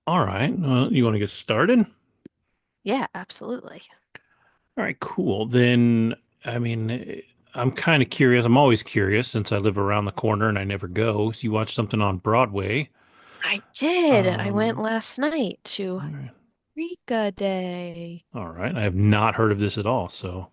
All right. Well, you want to get started? Yeah, absolutely. All right, cool. Then, I mean, I'm kind of curious. I'm always curious since I live around the corner and I never go. So you watch something on Broadway. I did. I went Um, last night to all right. Eureka Day. All right. I have not heard of this at all. So,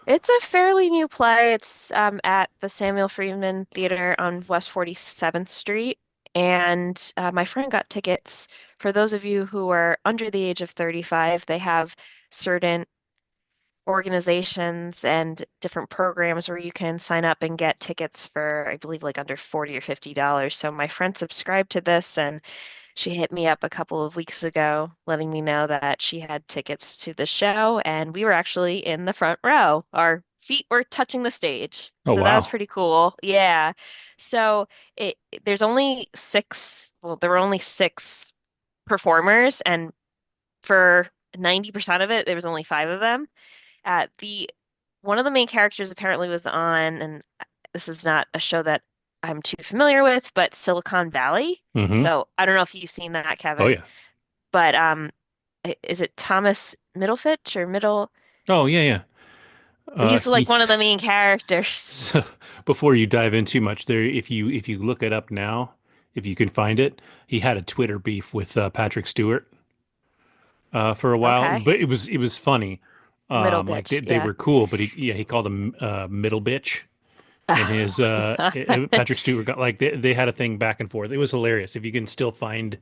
It's a fairly new play. It's at the Samuel Friedman Theater on West 47th Street. And my friend got tickets. For those of you who are under the age of 35, they have certain organizations and different programs where you can sign up and get tickets for, I believe, like under 40 or $50. So my friend subscribed to this and she hit me up a couple of weeks ago, letting me know that she had tickets to the show, and we were actually in the front row. Our feet were touching the stage. oh So that was wow. pretty cool. Yeah. So there's only there were only six performers, and for 90% of it, there was only five of them. The one of the main characters apparently was on, and this is not a show that I'm too familiar with, but Silicon Valley. Mm-hmm. So I don't know if you've seen that, Oh Kevin, yeah. but is it Thomas Middlefitch or Middle? Oh yeah, yeah. He's He, like one of the main characters. so before you dive in too much, there, if you look it up now, if you can find it, he had a Twitter beef with Patrick Stewart for a while, Okay. but it was funny. Middle Like ditch, they yeah. were cool, but he called him middle bitch. And his Patrick Stewart got like they had a thing back and forth. It was hilarious. If you can still find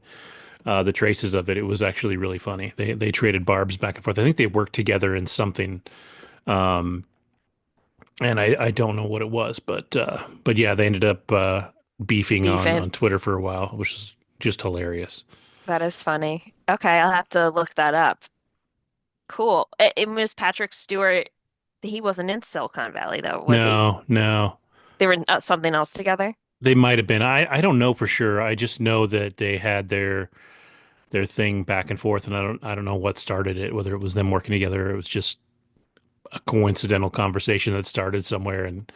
the traces of it, it was actually really funny. They traded barbs back and forth. I think they worked together in something, um, and I don't know what it was, but yeah, they ended up beefing on Beefing. on Twitter for a while, which is just hilarious. That is funny. Okay, I'll have to look that up. Cool. It was Patrick Stewart. He wasn't in Silicon Valley though, was he? No, no. They were in something else together. They might have been. I don't know for sure. I just know that they had their thing back and forth, and I don't know what started it, whether it was them working together or it was just a coincidental conversation that started somewhere and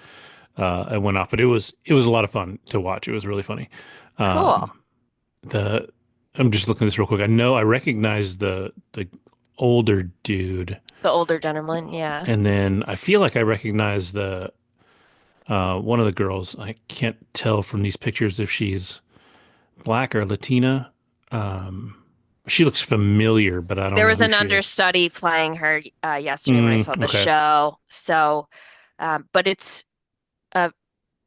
it went off. But it was a lot of fun to watch. It was really funny. Cool. Um, the I'm just looking at this real quick. I know I recognize the older dude, The older gentleman, yeah. and then I feel like I recognize the one of the girls. I can't tell from these pictures if she's black or Latina. Um, she looks familiar, but I don't There know was who an she is. understudy playing her yesterday when I saw the Okay. show. So, but it's a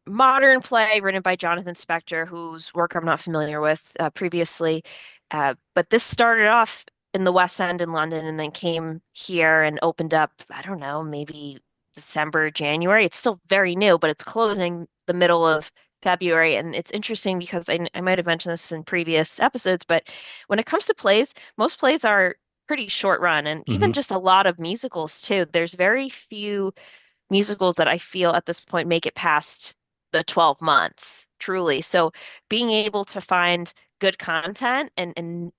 modern play written by Jonathan Spector, whose work I'm not familiar with previously. But this started off in the West End in London and then came here and opened up, I don't know, maybe December, January. It's still very new, but it's closing the middle of February. And it's interesting because I might have mentioned this in previous episodes, but when it comes to plays, most plays are pretty short run and even Hmm. just a lot of musicals too. There's very few musicals that I feel at this point make it past the 12 months, truly. So being able to find good content and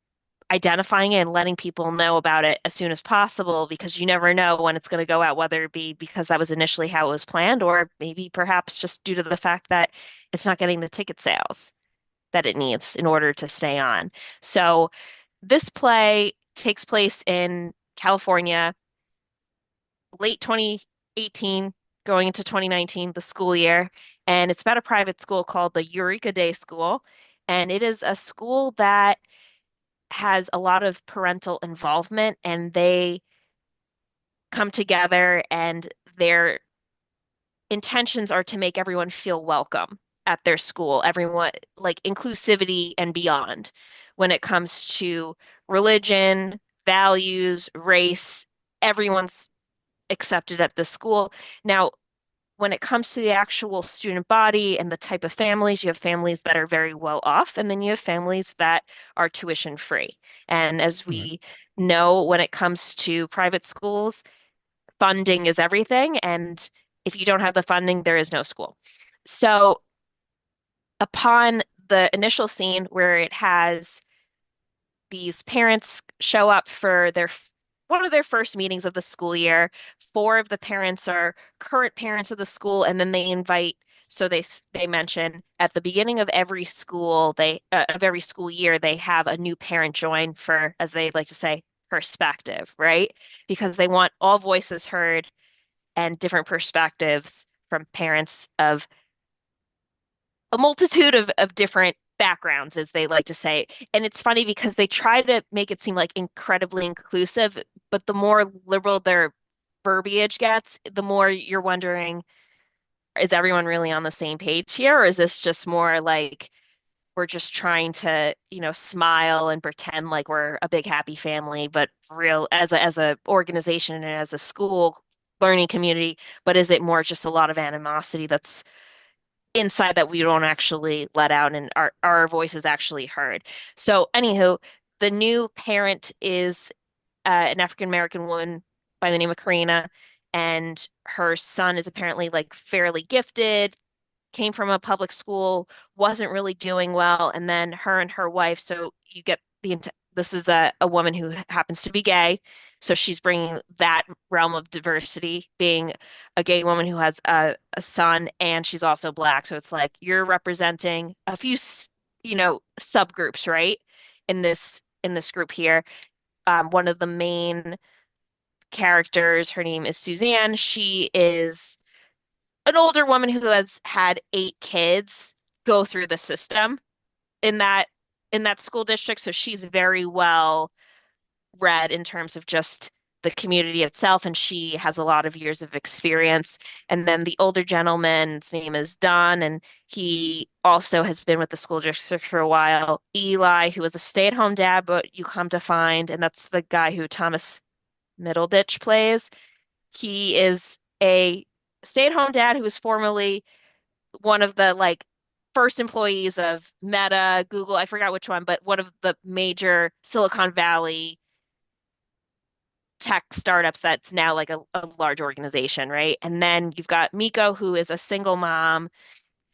identifying it and letting people know about it as soon as possible because you never know when it's going to go out, whether it be because that was initially how it was planned or maybe perhaps just due to the fact that it's not getting the ticket sales that it needs in order to stay on. So this play takes place in California late 2018, going into 2019, the school year. And it's about a private school called the Eureka Day School. And it is a school that has a lot of parental involvement and they come together and their intentions are to make everyone feel welcome at their school, everyone like inclusivity and beyond when it comes to religion, values, race, everyone's accepted at the school. Now, when it comes to the actual student body and the type of families, you have families that are very well off, and then you have families that are tuition free. And as Right. we know, when it comes to private schools, funding is everything. And if you don't have the funding, there is no school. So upon the initial scene where it has these parents show up for their one of their first meetings of the school year. Four of the parents are current parents of the school, and then they invite So they mention at the beginning of every school, they of every school year, they have a new parent join for, as they like to say, perspective, right? Because they want all voices heard and different perspectives from parents of a multitude of different backgrounds, as they like to say. And it's funny because they try to make it seem like incredibly inclusive, but the more liberal their verbiage gets, the more you're wondering, is everyone really on the same page here? Or is this just more like we're just trying to, smile and pretend like we're a big happy family, but real as a organization and as a school learning community, but is it more just a lot of animosity that's inside that we don't actually let out and our voice is actually heard. So, anywho, the new parent is an African American woman by the name of Karina, and her son is apparently like fairly gifted, came from a public school, wasn't really doing well, and then her and her wife. So you get this is a woman who happens to be gay, so she's bringing that realm of diversity, being a gay woman who has a son, and she's also black. So it's like you're representing a few, subgroups, right? In this group here, one of the main characters, her name is Suzanne. She is an older woman who has had 8 kids go through the system in that school district. So she's very well read in terms of just the community itself, and she has a lot of years of experience. And then the older gentleman's name is Don, and he also has been with the school district for a while. Eli, who was a stay-at-home dad, but you come to find, and that's the guy who Thomas Middleditch plays. He is a stay-at-home dad who was formerly one of the like first employees of Meta, Google, I forgot which one, but one of the major Silicon Valley tech startups that's now like a large organization, right? And then you've got Miko, who is a single mom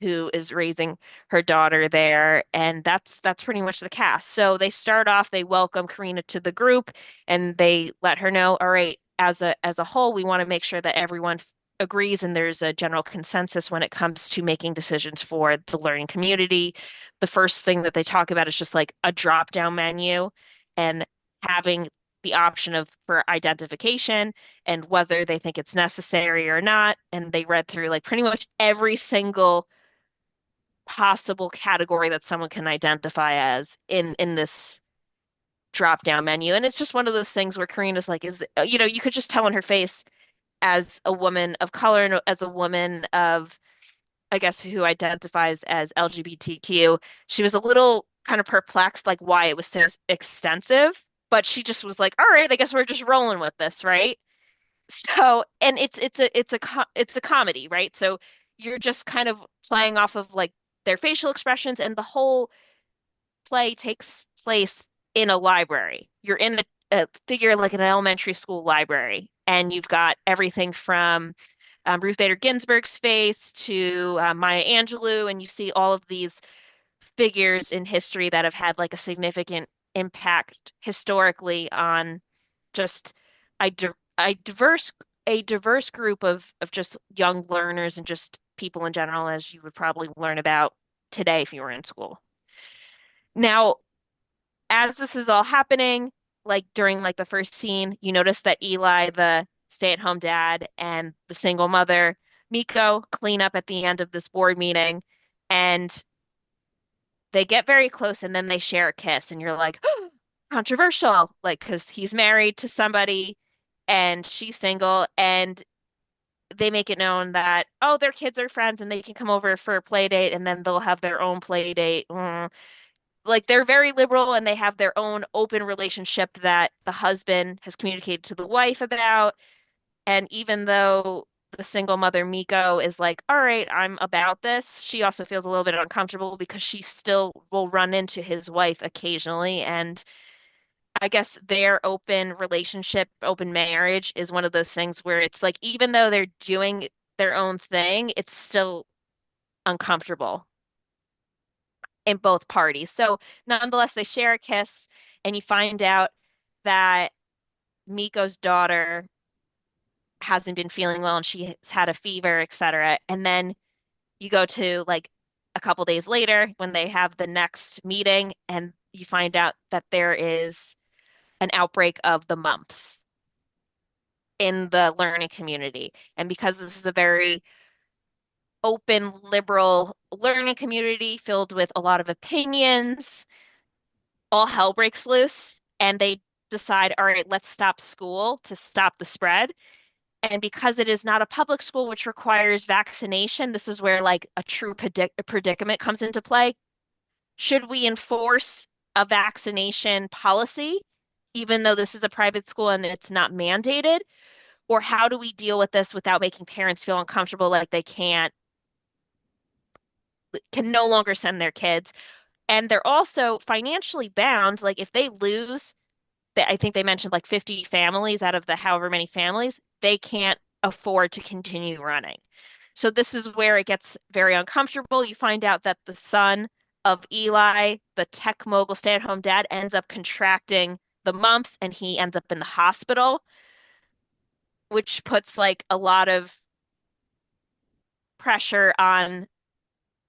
who is raising her daughter there, and that's pretty much the cast. So they start off, they welcome Karina to the group, and they let her know, all right, as a whole, we want to make sure that everyone agrees and there's a general consensus when it comes to making decisions for the learning community. The first thing that they talk about is just like a drop-down menu and having the option of for identification and whether they think it's necessary or not. And they read through like pretty much every single possible category that someone can identify as in this drop down menu. And it's just one of those things where Karina's like, you could just tell in her face as a woman of color and as a woman of, I guess, who identifies as LGBTQ, she was a little kind of perplexed, like why it was so extensive. But she just was like, all right, I guess we're just rolling with this, right? So, and it's a comedy, right? So you're just kind of playing off of like their facial expressions, and the whole play takes place in a library. You're in a figure like an elementary school library, and you've got everything from Ruth Bader Ginsburg's face to Maya Angelou, and you see all of these figures in history that have had like a significant impact historically on just a, di a diverse group of just young learners and just people in general, as you would probably learn about today if you were in school. Now, as this is all happening, like during like the first scene, you notice that Eli, the stay-at-home dad, and the single mother, Miko, clean up at the end of this board meeting, and they get very close, and then they share a kiss, and you're like, controversial, like because he's married to somebody and she's single, and they make it known that, oh, their kids are friends and they can come over for a play date and then they'll have their own play date. Like they're very liberal and they have their own open relationship that the husband has communicated to the wife about. And even though the single mother Miko is like, all right, I'm about this, she also feels a little bit uncomfortable because she still will run into his wife occasionally. And I guess their open relationship, open marriage is one of those things where it's like, even though they're doing their own thing, it's still uncomfortable in both parties. So, nonetheless, they share a kiss, and you find out that Miko's daughter hasn't been feeling well and she's had a fever, etc. And then You go to like a couple days later when they have the next meeting, and you find out that there is an outbreak of the mumps in the learning community. And because this is a very open, liberal learning community filled with a lot of opinions, all hell breaks loose, and they decide, all right, let's stop school to stop the spread. And because it is not a public school, which requires vaccination, this is where like a true predicament comes into play. Should we enforce a vaccination policy, even though this is a private school and it's not mandated? Or how do we deal with this without making parents feel uncomfortable, like they can no longer send their kids? And they're also financially bound. Like if they lose, I think they mentioned like 50 families out of the however many families, they can't afford to continue running. So this is where it gets very uncomfortable. You find out that the son of Eli, the tech mogul stay-at-home dad, ends up contracting the mumps and he ends up in the hospital, which puts like a lot of pressure on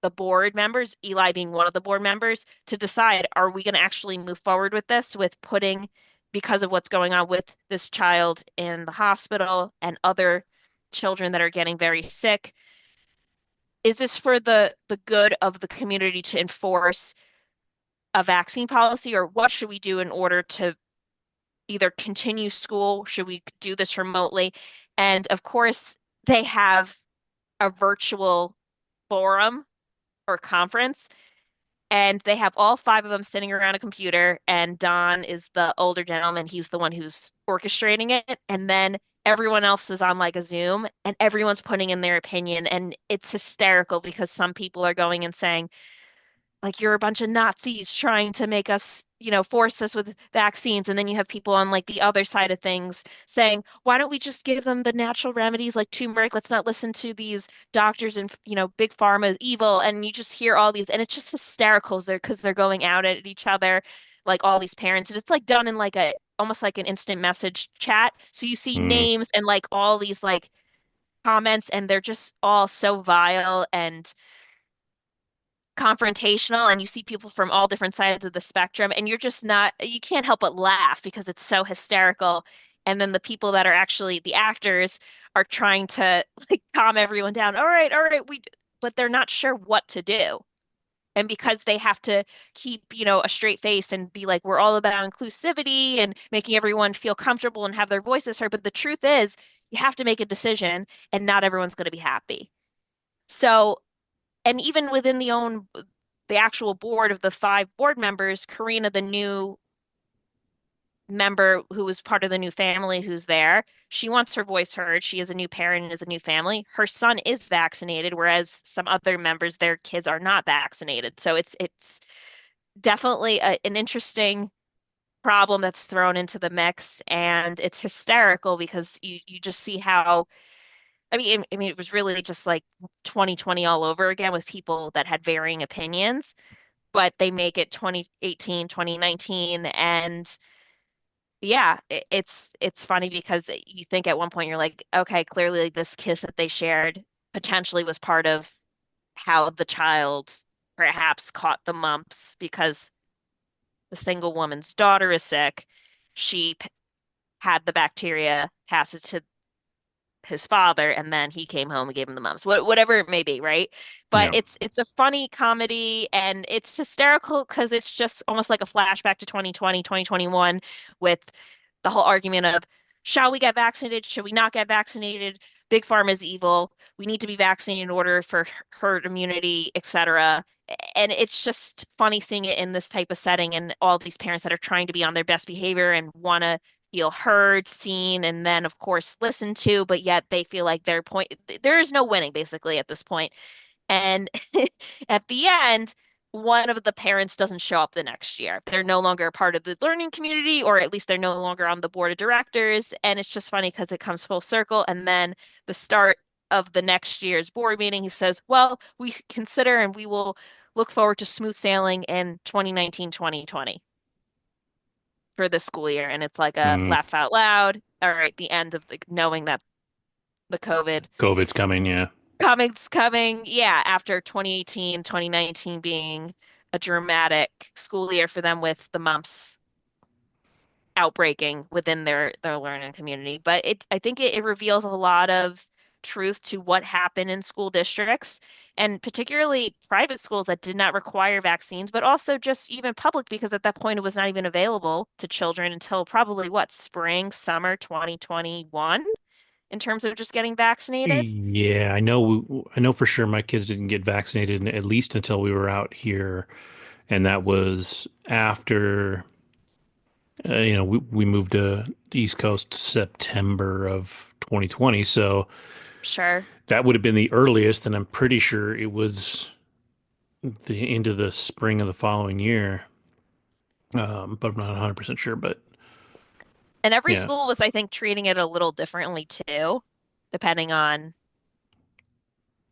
the board members, Eli being one of the board members, to decide, are we going to actually move forward with this, with putting, because of what's going on with this child in the hospital and other children that are getting very sick? Is this for the good of the community to enforce a vaccine policy, or what should we do in order to either continue school? Should we do this remotely? And of course, they have a virtual forum or conference, and they have all five of them sitting around a computer, and Don is the older gentleman. He's the one who's orchestrating it. And then everyone else is on like a Zoom, and everyone's putting in their opinion. And it's hysterical because some people are going and saying, like, you're a bunch of Nazis trying to make us, force us with vaccines. And then you have people on like the other side of things saying, why don't we just give them the natural remedies like turmeric? Let's not listen to these doctors and, big pharma is evil. And you just hear all these, and it's just hysterical there because they're going out at each other, like all these parents. And it's like done in like a almost like an instant message chat. So you see Mm, names and like all these like comments, and they're just all so vile and confrontational, and you see people from all different sides of the spectrum, and you're just not, you can't help but laugh because it's so hysterical. And then the people that are actually the actors are trying to like calm everyone down. All right, but they're not sure what to do. And because they have to keep, a straight face and be like, we're all about inclusivity and making everyone feel comfortable and have their voices heard. But the truth is, you have to make a decision, and not everyone's going to be happy. So, and even within the actual board of the five board members, Karina, the new member who was part of the new family who's there, she wants her voice heard. She is a new parent and is a new family. Her son is vaccinated, whereas some other members, their kids are not vaccinated. So it's definitely an interesting problem that's thrown into the mix, and it's hysterical because you just see how. I mean, it was really just like 2020 all over again with people that had varying opinions, but they make it 2018, 2019, and yeah, it's funny because you think at one point you're like, okay, clearly like, this kiss that they shared potentially was part of how the child perhaps caught the mumps because the single woman's daughter is sick. She had the bacteria pass it to his father, and then he came home and gave him the mumps. Whatever it may be, right? But yeah. it's a funny comedy, and it's hysterical because it's just almost like a flashback to 2020, 2021, with the whole argument of, shall we get vaccinated? Should we not get vaccinated? Big Pharma is evil. We need to be vaccinated in order for herd immunity, etc. And it's just funny seeing it in this type of setting, and all these parents that are trying to be on their best behavior and want to feel heard, seen, and then of course listened to, but yet they feel like their point, there is no winning basically at this point. And at the end, one of the parents doesn't show up the next year. They're no longer a part of the learning community, or at least they're no longer on the board of directors. And it's just funny because it comes full circle. And then the start of the next year's board meeting, he says, well, we consider and we will look forward to smooth sailing in 2019, 2020 for this school year. And it's like a Mm, laugh out loud. All right, the end of knowing that the COVID. COVID's coming. Yeah. coming, yeah, after 2018, 2019 being a dramatic school year for them with the mumps outbreaking within their learning community. But I think it reveals a lot of truth to what happened in school districts and particularly private schools that did not require vaccines, but also just even public because at that point it was not even available to children until probably what, spring, summer 2021 in terms of just getting vaccinated. Yeah, I know for sure my kids didn't get vaccinated at least until we were out here, and that was after we moved to the East Coast September of 2020. So Sure. that would have been the earliest, and I'm pretty sure it was the into the spring of the following year. But I'm not 100% sure. But And every yeah. school was, I think, treating it a little differently too, depending on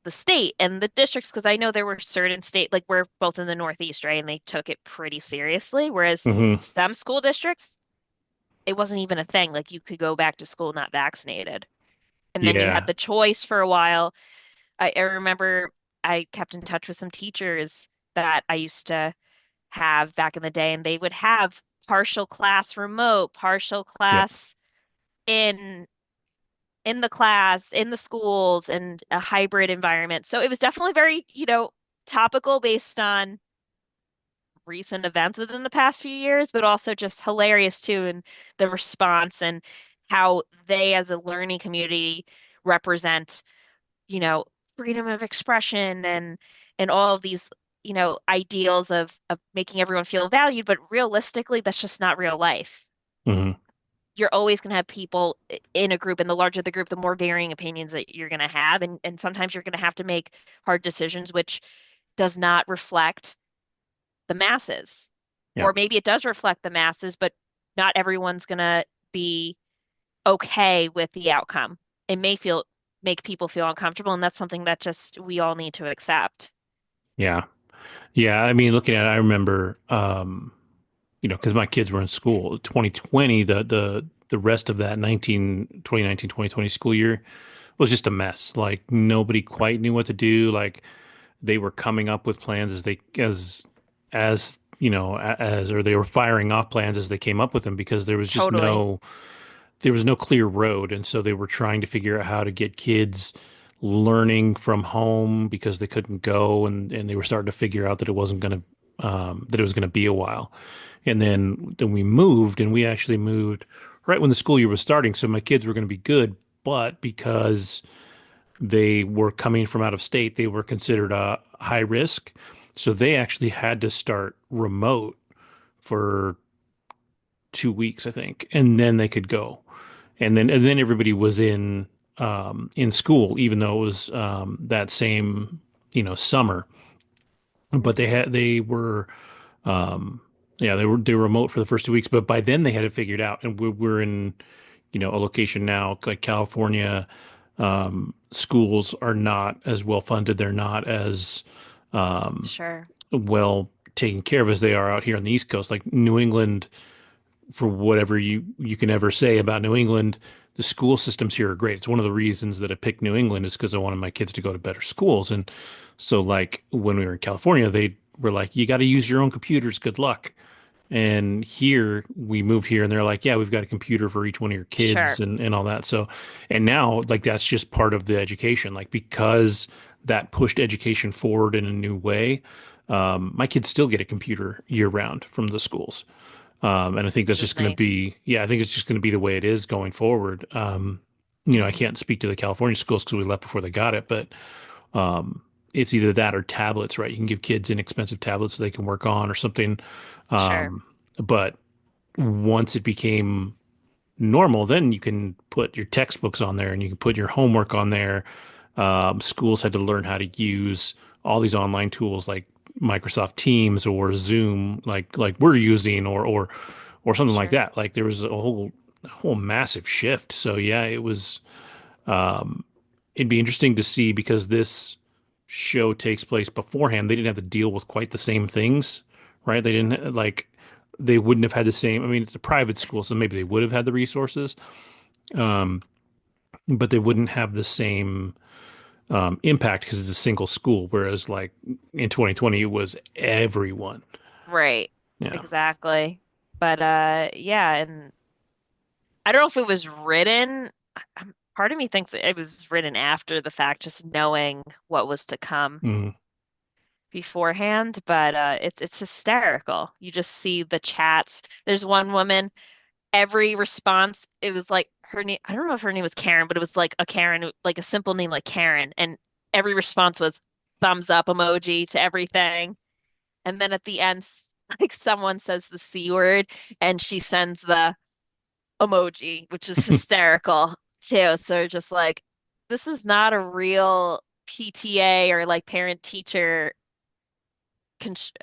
the state and the districts, because I know there were certain state, like we're both in the Northeast, right? And they took it pretty seriously. Whereas Hmm. some school districts, it wasn't even a thing. Like you could go back to school not vaccinated. And then you had Yeah. the choice for a while. I remember I kept in touch with some teachers that I used to have back in the day, and they would have partial class remote, partial Yep. class in in the class, in the schools, and a hybrid environment. So it was definitely very, topical based on recent events within the past few years, but also just hilarious too, and the response and how they as a learning community represent, you know, freedom of expression and all of these, ideals of making everyone feel valued, but realistically, that's just not real life. Hmm. You're always going to have people in a group, and the larger the group, the more varying opinions that you're going to have. And sometimes you're going to have to make hard decisions, which does not reflect the masses. Or Yep. maybe it does reflect the masses, but not everyone's going to be okay with the outcome. It may make people feel uncomfortable, and that's something that just we all need to accept. Yeah. Yeah. I mean, looking at it, I remember, because my kids were in school. 2020, the rest of that 2019, 2020 school year was just a mess. Like nobody quite knew what to do. Like they were coming up with plans as as or they were firing off plans as they came up with them because Totally. there was no clear road, and so they were trying to figure out how to get kids learning from home because they couldn't go, and they were starting to figure out that it wasn't going to that it was going to be a while. And then we moved, and we actually moved right when the school year was starting, so my kids were going to be good, but because they were coming from out of state, they were considered a high risk. So they actually had to start remote for 2 weeks, I think, and then they could go. And then everybody was in school, even though it was that same summer. But they were yeah, they were remote for the first 2 weeks, but by then they had it figured out, and we're in a location now like California. Schools are not as well funded. They're not as Sure. well taken care of as they are out here on the East Coast. Like New England, for whatever you can ever say about New England, the school systems here are great. It's one of the reasons that I picked New England is because I wanted my kids to go to better schools. And so, like when we were in California, they were like, "You got to use your own computers. Good luck." And here we moved here and they're like, yeah, we've got a computer for each one of your kids Sure. and all that. So, and now like that's just part of the education, like because that pushed education forward in a new way. My kids still get a computer year round from the schools. And I think Which that's is just going to nice. be, yeah, I think it's just going to be the way it is going forward. I can't speak to the California schools because we left before they got it, but it's either that or tablets, right? You can give kids inexpensive tablets so they can work on or something. Sure. But once it became normal, then you can put your textbooks on there and you can put your homework on there. Schools had to learn how to use all these online tools like Microsoft Teams or Zoom, like we're using, or something like Sure. that. Like there was a whole massive shift. So yeah, it was. It'd be interesting to see because this show takes place beforehand. They didn't have to deal with quite the same things, right? They didn't like they wouldn't have had the same. I mean, it's a private school, so maybe they would have had the resources, but they wouldn't have the same impact because it's a single school, whereas like in 2020 it was everyone. Right. Yeah. Exactly. But yeah, and I don't know if it was written. Part of me thinks it was written after the fact, just knowing what was to come Mm. beforehand, but it's hysterical. You just see the chats. There's one woman, every response, it was like her name, I don't know if her name was Karen, but it was like a Karen, like a simple name like Karen, and every response was thumbs up emoji to everything. And then at the end, like someone says the C word and she sends the emoji, which is hysterical too. So just like, this is not a real PTA or like parent teacher,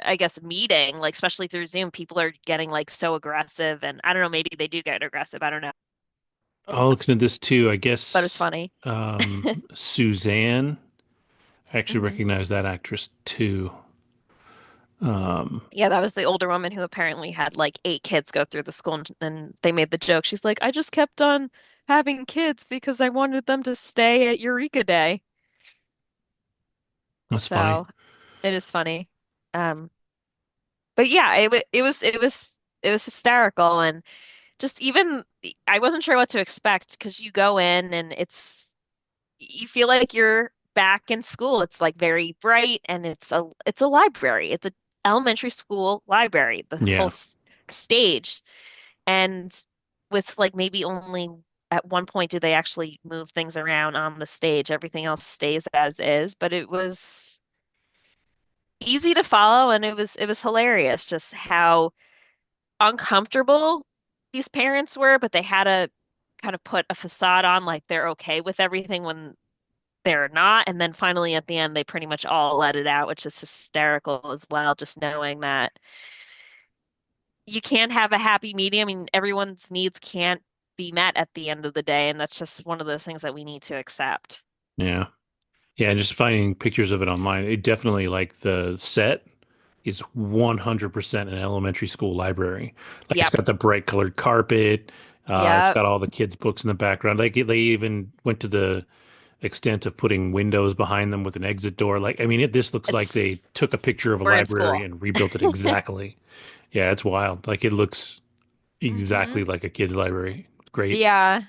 I guess, meeting, like, especially through Zoom. People are getting like so aggressive. And I don't know, maybe they do get aggressive. I don't know. I'll look into this too. I But it's guess funny. Suzanne. I actually Hmm. recognize that actress too. Um, Yeah, that was the older woman who apparently had like 8 kids go through the school, and they made the joke. She's like, I just kept on having kids because I wanted them to stay at Eureka Day. that's funny. So it is funny. Um, but yeah, it was hysterical, and just even I wasn't sure what to expect because you go in and you feel like you're back in school. It's like very bright, and it's a library. It's a elementary school library, the whole Yeah. stage. And with like maybe only at one point do they actually move things around on the stage. Everything else stays as is, but it was easy to follow, and it was hilarious just how uncomfortable these parents were, but they had to kind of put a facade on like they're okay with everything when they're not. And then finally at the end, they pretty much all let it out, which is hysterical as well, just knowing that you can't have a happy medium. I mean, everyone's needs can't be met at the end of the day, and that's just one of those things that we need to accept. Yeah. Yeah, and just finding pictures of it online, it definitely like the set is 100% an elementary school library. Like it's Yep. got the bright colored carpet. It's Yep. got all the kids' books in the background. Like they even went to the extent of putting windows behind them with an exit door. Like, I mean, this looks like they It's took a picture of a we're in library school. and rebuilt it exactly. Yeah, it's wild. Like it looks Hmm. exactly like a kid's library. It's great. Yeah.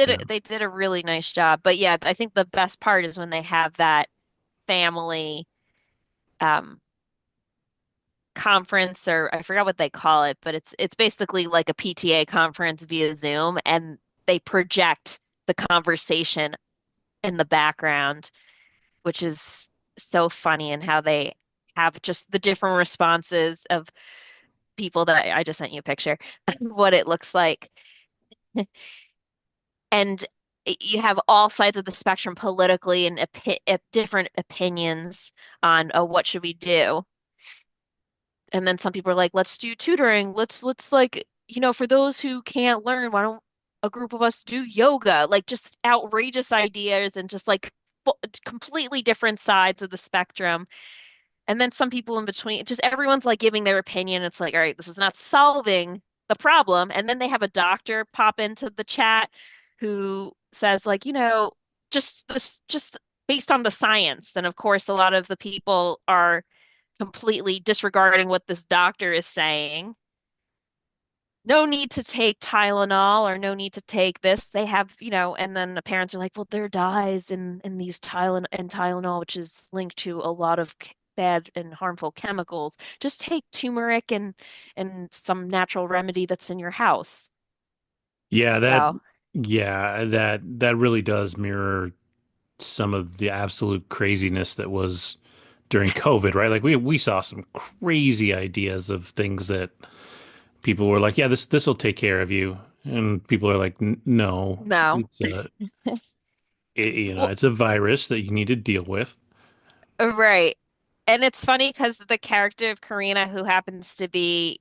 Yeah. They did a really nice job. But yeah, I think the best part is when they have that family um conference, or I forgot what they call it, but it's basically like a PTA conference via Zoom, and they project the conversation in the background, which is so funny, and how they have just the different responses of people that I just sent you a picture of what it looks like. And you have all sides of the spectrum politically, and different opinions on what should we do. And then some people are like, let's do tutoring. Let's like, for those who can't learn, why don't a group of us do yoga? Like just outrageous ideas, and just like completely different sides of the spectrum. And then some people in between, just everyone's like giving their opinion. It's like, all right, this is not solving the problem. And then they have a doctor pop into the chat who says, like, just this, just based on the science. And of course, a lot of the people are completely disregarding what this doctor is saying. No need to take Tylenol, or no need to take this. They have, and then the parents are like, well, there are dyes in these Tylenol, which is linked to a lot of bad and harmful chemicals. Just take turmeric and some natural remedy that's in your house. Yeah, So, that really does mirror some of the absolute craziness that was during COVID, right? Like we saw some crazy ideas of things that people were like, "Yeah, this will take care of you," and people are like, "No, no. it's a Well, it's a virus that you need to deal with." right. And it's funny because the character of Karina, who happens to be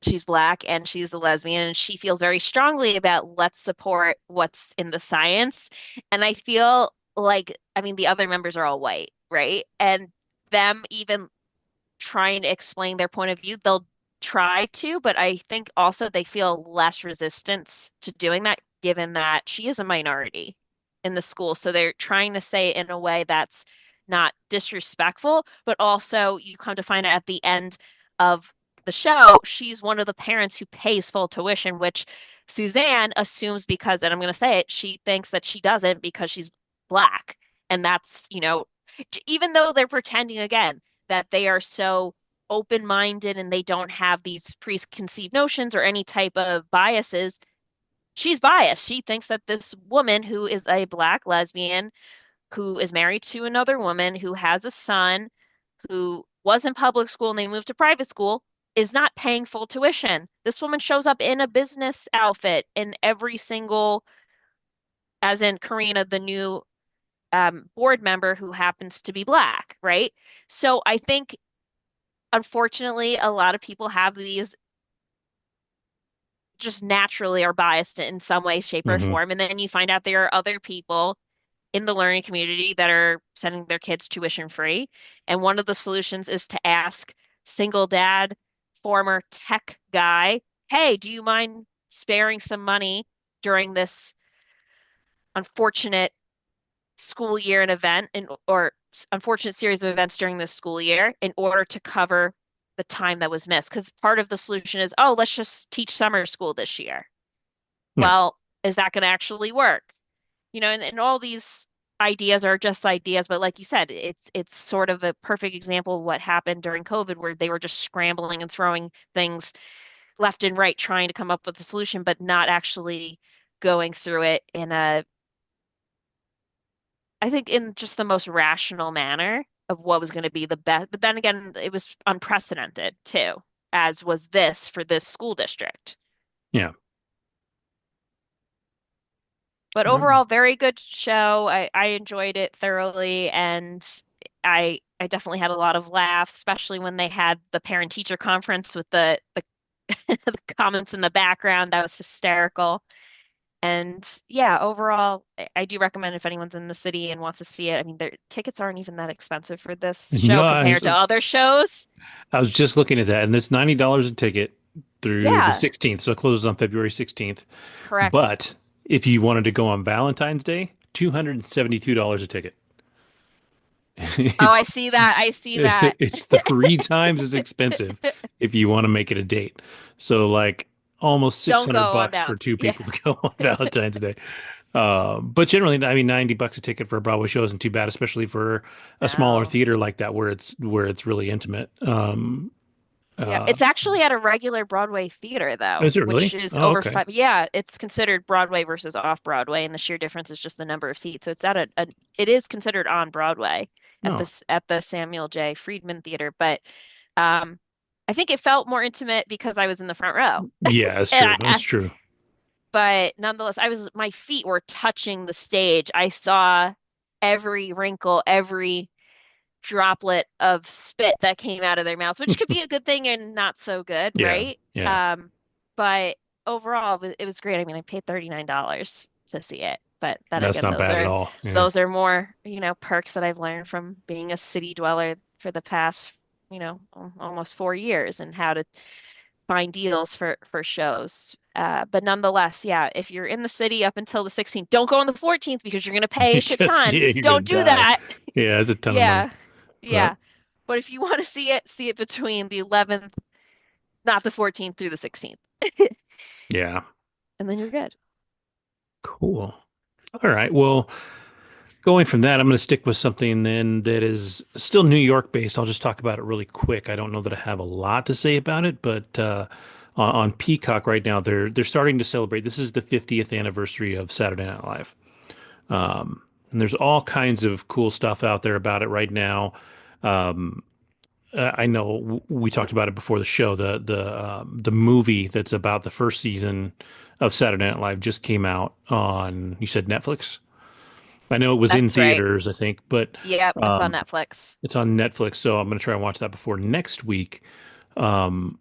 she's black and she's a lesbian, and she feels very strongly about let's support what's in the science. And I feel like, I mean, the other members are all white, right? And them even trying to explain their point of view, they'll try to, but I think also they feel less resistance to doing that, given that she is a minority. in the school. So they're trying to say it in a way that's not disrespectful, but also you come to find out at the end of the show, she's one of the parents who pays full tuition, which Suzanne assumes because, and I'm going to say it, she thinks that she doesn't because she's black. And that's, even though they're pretending again that they are so open-minded and they don't have these preconceived notions or any type of biases, she's biased. She thinks that this woman who is a black lesbian, who is married to another woman, who has a son, who was in public school and they moved to private school, is not paying full tuition. This woman shows up in a business outfit in every single, as in Karina, the new board member who happens to be black, right? So I think, unfortunately, a lot of people have these just naturally are biased in some way, shape, or Hmm. form. And then you find out there are other people in the learning community that are sending their kids tuition free. And one of the solutions is to ask single dad, former tech guy, hey, do you mind sparing some money during this unfortunate school year and event or unfortunate series of events during this school year in order to cover the time that was missed? Because part of the solution is, oh, let's just teach summer school this year. Yeah. Well, is that going to actually work? And all these ideas are just ideas, but like you said, it's sort of a perfect example of what happened during COVID, where they were just scrambling and throwing things left and right, trying to come up with a solution, but not actually going through it in I think, in just the most rational manner of what was going to be the best. But then again, it was unprecedented too, as was this for this school district. Yeah. But All right. overall, very good show. I enjoyed it thoroughly, and I definitely had a lot of laughs, especially when they had the parent teacher conference with the the comments in the background. That was hysterical. And yeah, overall, I do recommend if anyone's in the city and wants to see it. I mean, their tickets aren't even that expensive for this show No, compared to other shows. I was just looking at that, and it's $90 a ticket through the Yeah, 16th, so it closes on February 16th. correct. But if you wanted to go on Valentine's Day, $272 a ticket. Oh, I It's see that. I see that. it's three times as expensive if you want to make it a date. So like almost Don't 600 go on bucks for balance. two Yeah, people to go on Valentine's Day. But generally, I mean, $90 a ticket for a Broadway show isn't too bad, especially for a smaller no. theater like that where it's really intimate. Yeah, Uh, it's actually at a regular Broadway theater though, is it which really? is Oh, over okay. five. Yeah, it's considered Broadway versus off Broadway, and the sheer difference is just the number of seats. So it's at it is considered on Broadway at No. the Samuel J. Friedman Theater, but um, I think it felt more intimate because I was in the front row. Yeah, that's And true. That's true. but nonetheless, my feet were touching the stage. I saw every wrinkle, every droplet of spit that came out of their mouths, which could be a good thing and not so good, Yeah. right? Yeah. But overall, it was great. I mean, I paid $39 to see it, but then That's again, not bad at all. Yeah. those are more, perks that I've learned from being a city dweller for the past, almost 4 years, and how to find deals for shows. But nonetheless, yeah, if you're in the city up until the 16th, don't go on the 14th because you're going to pay a shit Because ton. yeah, you're gonna Don't do die. that. Yeah, that's a ton of money. Yeah. But Yeah. But if you want to see it between the 11th, not the 14th, through the 16th. yeah. And then you're good. Cool. All right. Well, going from that, I'm going to stick with something then that is still New York based. I'll just talk about it really quick. I don't know that I have a lot to say about it, but on Peacock right now, they're starting to celebrate. This is the 50th anniversary of Saturday Night Live. And there's all kinds of cool stuff out there about it right now. I know we talked about it before the show. The movie that's about the first season of Saturday Night Live just came out on, you said Netflix? I know it was in That's right. theaters, I think, but Yep, it's on um, Netflix. it's on Netflix, so I'm going to try and watch that before next week. Um,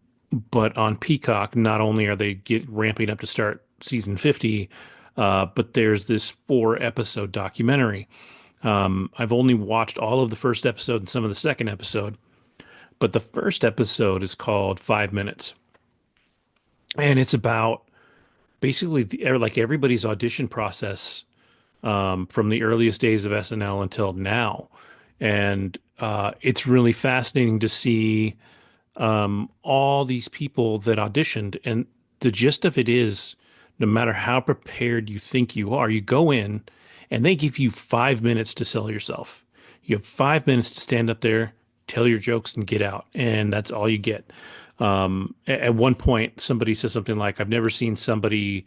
but on Peacock, not only are they ramping up to start season 50, but there's this 4 episode documentary. I've only watched all of the first episode and some of the second episode, but the first episode is called 5 Minutes, and it's about basically like everybody's audition process from the earliest days of SNL until now. And it's really fascinating to see all these people that auditioned. And the gist of it is, no matter how prepared you think you are, you go in and they give you 5 minutes to sell yourself. You have 5 minutes to stand up there, tell your jokes, and get out. And that's all you get. At one point, somebody says something like, I've never seen somebody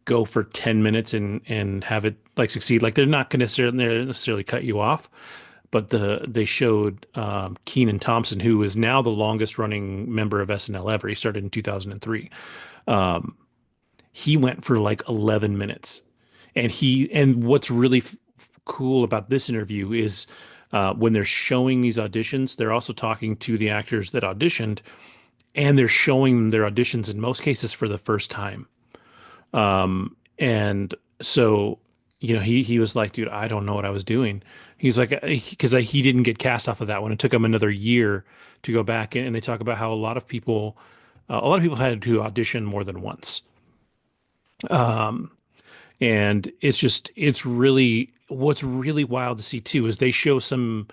go for 10 minutes and have it like succeed. Like they're not going to necessarily cut you off, but they showed Kenan Thompson, who is now the longest running member of SNL ever. He started in 2003. He went for like 11 minutes. And what's really cool about this interview is when they're showing these auditions, they're also talking to the actors that auditioned, and they're showing them their auditions in most cases for the first time. And so, he was like, dude, I don't know what I was doing. He's like, because he didn't get cast off of that one. It took him another year to go back. And they talk about how a lot of people had to audition more than once. And it's really, what's really wild to see too is they show some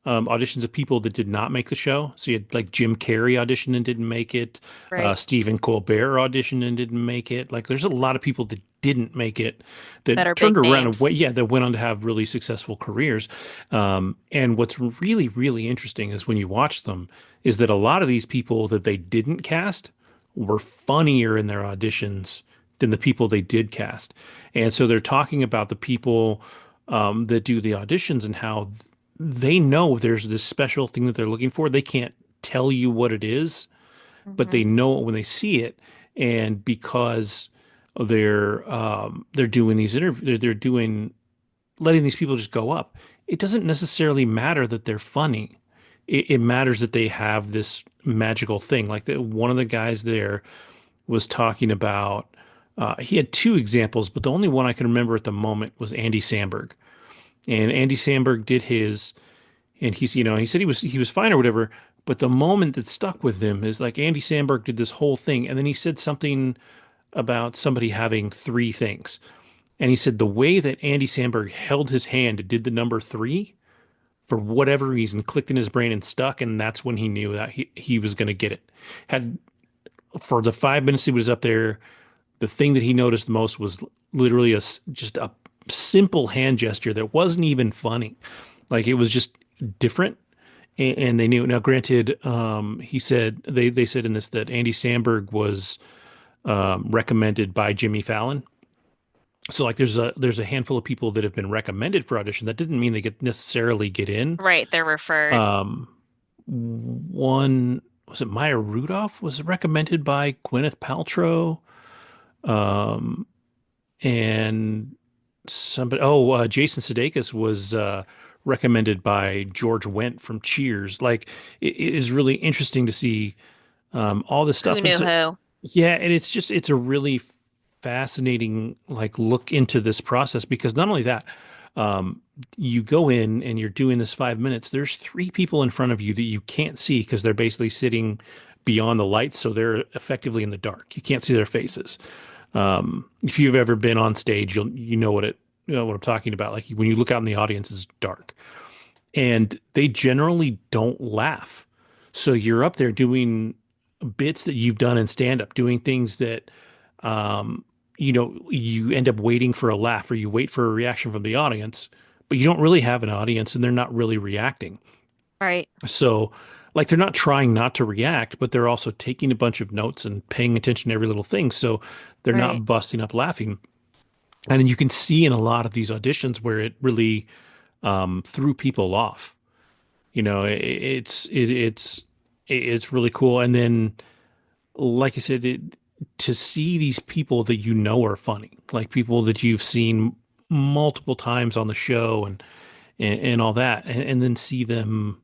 auditions of people that did not make the show. So you had like Jim Carrey auditioned and didn't make it. Right. Stephen Colbert auditioned and didn't make it. Like there's a lot of people that didn't make it That that are turned big around and names. that went on to have really successful careers. And what's really, really interesting is when you watch them is that a lot of these people that they didn't cast were funnier in their auditions than the people they did cast. And so they're talking about the people that do the auditions and how they know there's this special thing that they're looking for. They can't tell you what it is, but they Hmm. know it when they see it. And because they're doing these interviews, they're doing letting these people just go up. It doesn't necessarily matter that they're funny. It matters that they have this magical thing. Like one of the guys there was talking about. He had two examples, but the only one I can remember at the moment was Andy Samberg. And Andy Samberg did his, and he said he was fine or whatever. But the moment that stuck with him is like Andy Samberg did this whole thing, and then he said something about somebody having three things. And he said the way that Andy Samberg held his hand, did the number three, for whatever reason, clicked in his brain and stuck, and that's when he knew that he was going to get it. Had For the 5 minutes he was up there, the thing that he noticed the most was literally just a simple hand gesture that wasn't even funny. Like it was just different, and they knew. Now, granted, he said they said in this that Andy Samberg was recommended by Jimmy Fallon. So like there's a handful of people that have been recommended for audition. That didn't mean they get necessarily get in. Right. They're referred. Um, One was it Maya Rudolph was recommended by Gwyneth Paltrow. Um, and Jason Sudeikis was recommended by George Wendt from Cheers. Like it is really interesting to see all this Who stuff. knew who? Yeah, and it's a really fascinating like look into this process because not only that, um, you go in and you're doing this 5 minutes. There's three people in front of you that you can't see because they're basically sitting beyond the lights, so they're effectively in the dark. You can't see their faces. If you've ever been on stage, you know what I'm talking about. Like when you look out in the audience, it's dark, and they generally don't laugh. So you're up there doing bits that you've done in stand up, doing things that um, you end up waiting for a laugh or you wait for a reaction from the audience, but you don't really have an audience and they're not really reacting. Right. So, like, they're not trying not to react, but they're also taking a bunch of notes and paying attention to every little thing. So they're Right. not busting up laughing. And then you can see in a lot of these auditions where it really threw people off. It's really cool. And then, like I said, to see these people that you know are funny, like people that you've seen multiple times on the show and all that, and then see them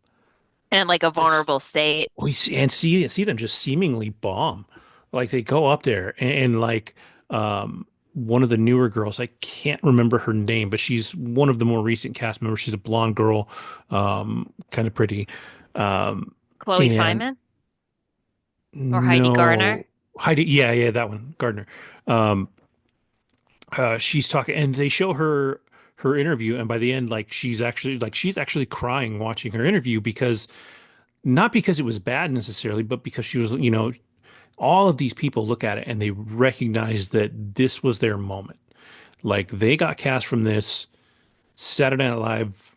And like a just vulnerable state. see them just seemingly bomb. Like they go up there and like one of the newer girls, I can't remember her name, but she's one of the more recent cast members. She's a blonde girl, kind of pretty. Um, Chloe and Fineman or Heidi no, Garner. Heidi, yeah, that one, Gardner. Um, she's talking, and they show her. her interview, and by the end, like she's actually crying watching her interview because not because it was bad necessarily, but because she was, all of these people look at it and they recognize that this was their moment. Like they got cast from this. Saturday Night Live,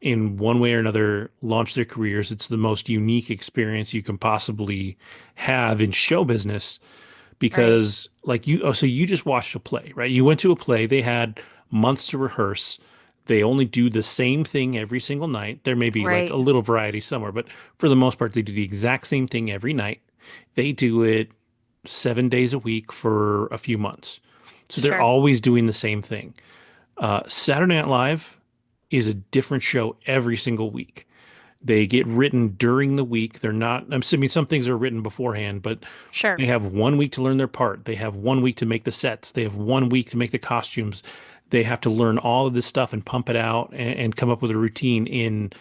in one way or another, launched their careers. It's the most unique experience you can possibly have in show business Right. because, like you, oh, so you just watched a play, right? You went to a play. They had months to rehearse. They only do the same thing every single night. There may be like a Right. little variety somewhere, but for the most part, they do the exact same thing every night. They do it 7 days a week for a few months. So they're Sure. always doing the same thing. Saturday Night Live is a different show every single week. They get written during the week. They're not, I mean, some things are written beforehand, but Sure. they have 1 week to learn their part. They have 1 week to make the sets. They have 1 week to make the costumes. They have to learn all of this stuff and pump it out and come up with a routine in,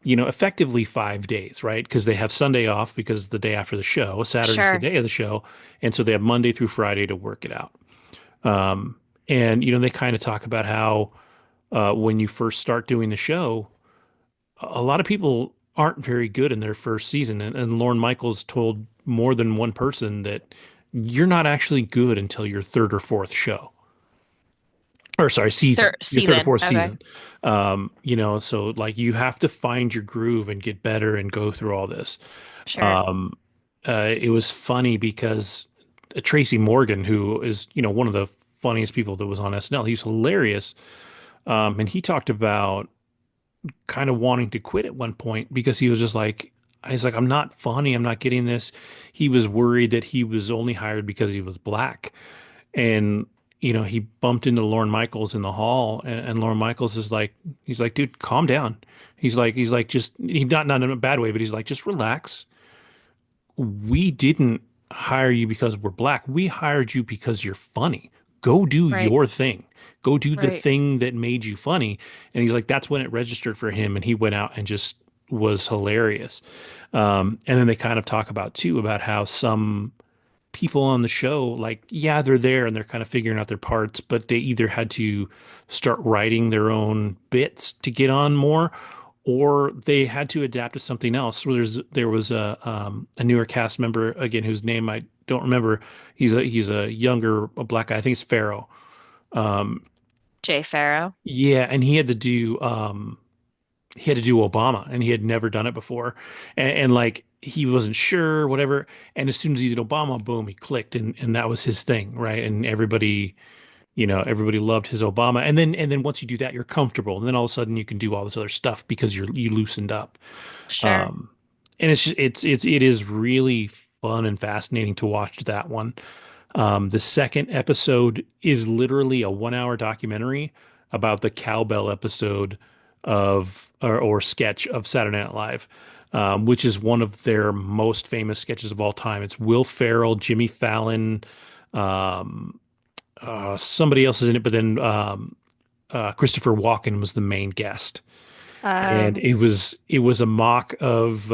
effectively 5 days, right? Because they have Sunday off because it's the day after the show. Saturday's the Sure. day of the show. And so they have Monday through Friday to work it out. And, they kind of talk about how when you first start doing the show, a lot of people aren't very good in their first season. And Lorne Michaels told more than one person that you're not actually good until your third or fourth show. Or sorry, season, Third your third or season. fourth Okay. season. So like you have to find your groove and get better and go through all this. Sure. Um, it was funny because Tracy Morgan, who is, one of the funniest people that was on SNL, he's hilarious. And he talked about kind of wanting to quit at one point because he was just like, he's like, I'm not funny. I'm not getting this. He was worried that he was only hired because he was black. And, he bumped into Lorne Michaels in the hall and Lorne Michaels is like, he's like, dude, calm down. He's like, just, he's not in a bad way, but he's like, just relax. We didn't hire you because we're black. We hired you because you're funny. Go do Right. your thing. Go do the Right. thing that made you funny. And he's like, that's when it registered for him. And he went out and just was hilarious. And then they kind of talk about too about how some people on the show, like, yeah, they're there and they're kind of figuring out their parts, but they either had to start writing their own bits to get on more, or they had to adapt to something else. So there was a newer cast member again whose name I don't remember. He's a younger a black guy. I think it's Farrow. Jay Farrow. Yeah, and he had to do Obama, and he had never done it before, and like he wasn't sure, whatever. And as soon as he did Obama, boom, he clicked, and that was his thing, right? And everybody loved his Obama. And then once you do that, you're comfortable, and then all of a sudden you can do all this other stuff because you loosened up. Sure. Um, and it is really fun and fascinating to watch that one. The second episode is literally a 1 hour documentary about the cowbell episode or sketch of Saturday Night Live, which is one of their most famous sketches of all time. It's Will Ferrell, Jimmy Fallon, somebody else is in it, but then Christopher Walken was the main guest, and Um, it was a mock of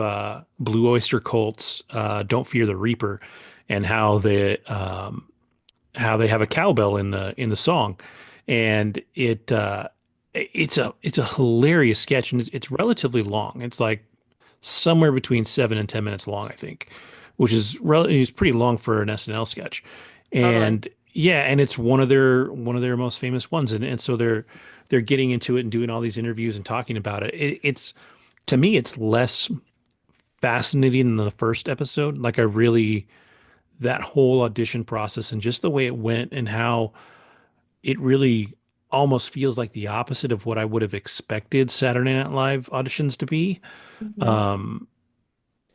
Blue Oyster Cult's "Don't Fear the Reaper," and how they have a cowbell in the song, and it's a hilarious sketch, and it's relatively long. It's like somewhere between 7 and 10 minutes long, I think, which is pretty long for an SNL sketch. totally. And yeah, and it's one of their most famous ones, and so they're getting into it and doing all these interviews and talking about it. It's to me, it's less fascinating than the first episode. Like I really that whole audition process and just the way it went and how it really almost feels like the opposite of what I would have expected Saturday Night Live auditions to be. Mhm. Um,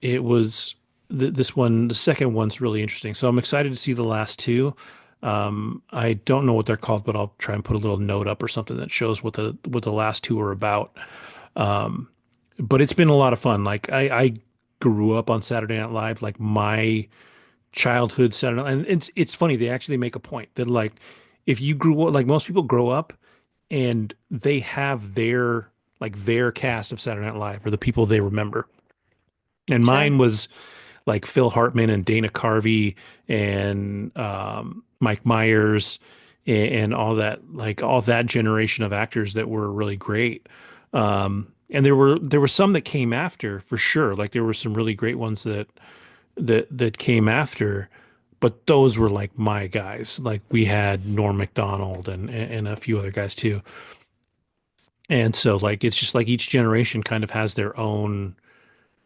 it was this one, the second one's really interesting. So I'm excited to see the last two. I don't know what they're called, but I'll try and put a little note up or something that shows what the last two are about. Um, but it's been a lot of fun. Like I grew up on Saturday Night Live, like my childhood Saturday Night. And it's funny, they actually make a point that like if you grew up like most people grow up and they have their cast of Saturday Night Live or the people they remember. And Sure. mine was like Phil Hartman and Dana Carvey and Mike Myers and all that, like all that generation of actors that were really great. And there were some that came after for sure. Like there were some really great ones that came after, but those were like my guys. Like we had Norm Macdonald and a few other guys too. And so like it's just like each generation kind of has their own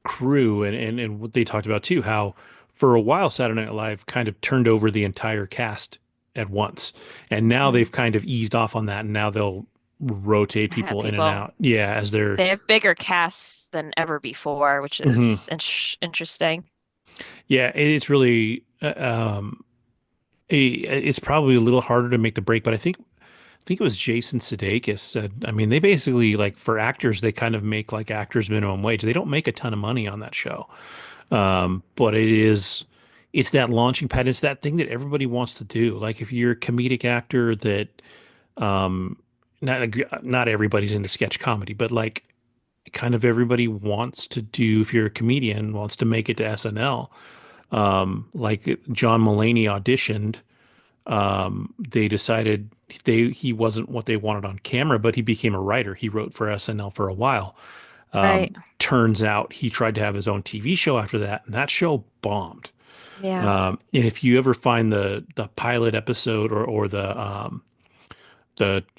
crew and what they talked about too, how for a while Saturday Night Live kind of turned over the entire cast at once. And now Mm. they've kind of eased off on that and now they'll rotate Have people in and people. out. Yeah, as they're They have bigger casts than ever before, which Mhm. is interesting. Yeah, it's really it's probably a little harder to make the break, but I think it was Jason Sudeikis said, I mean, they basically like for actors, they kind of make like actors minimum wage. They don't make a ton of money on that show. But it's that launching pad. It's that thing that everybody wants to do. Like if you're a comedic actor that, um, not everybody's into sketch comedy, but like kind of everybody wants to do, if you're a comedian, wants to make it to SNL. Like John Mulaney auditioned, they decided he wasn't what they wanted on camera, but he became a writer. He wrote for SNL for a while. Right. Turns out he tried to have his own TV show after that, and that show bombed. Yeah. And if you ever find the pilot episode or the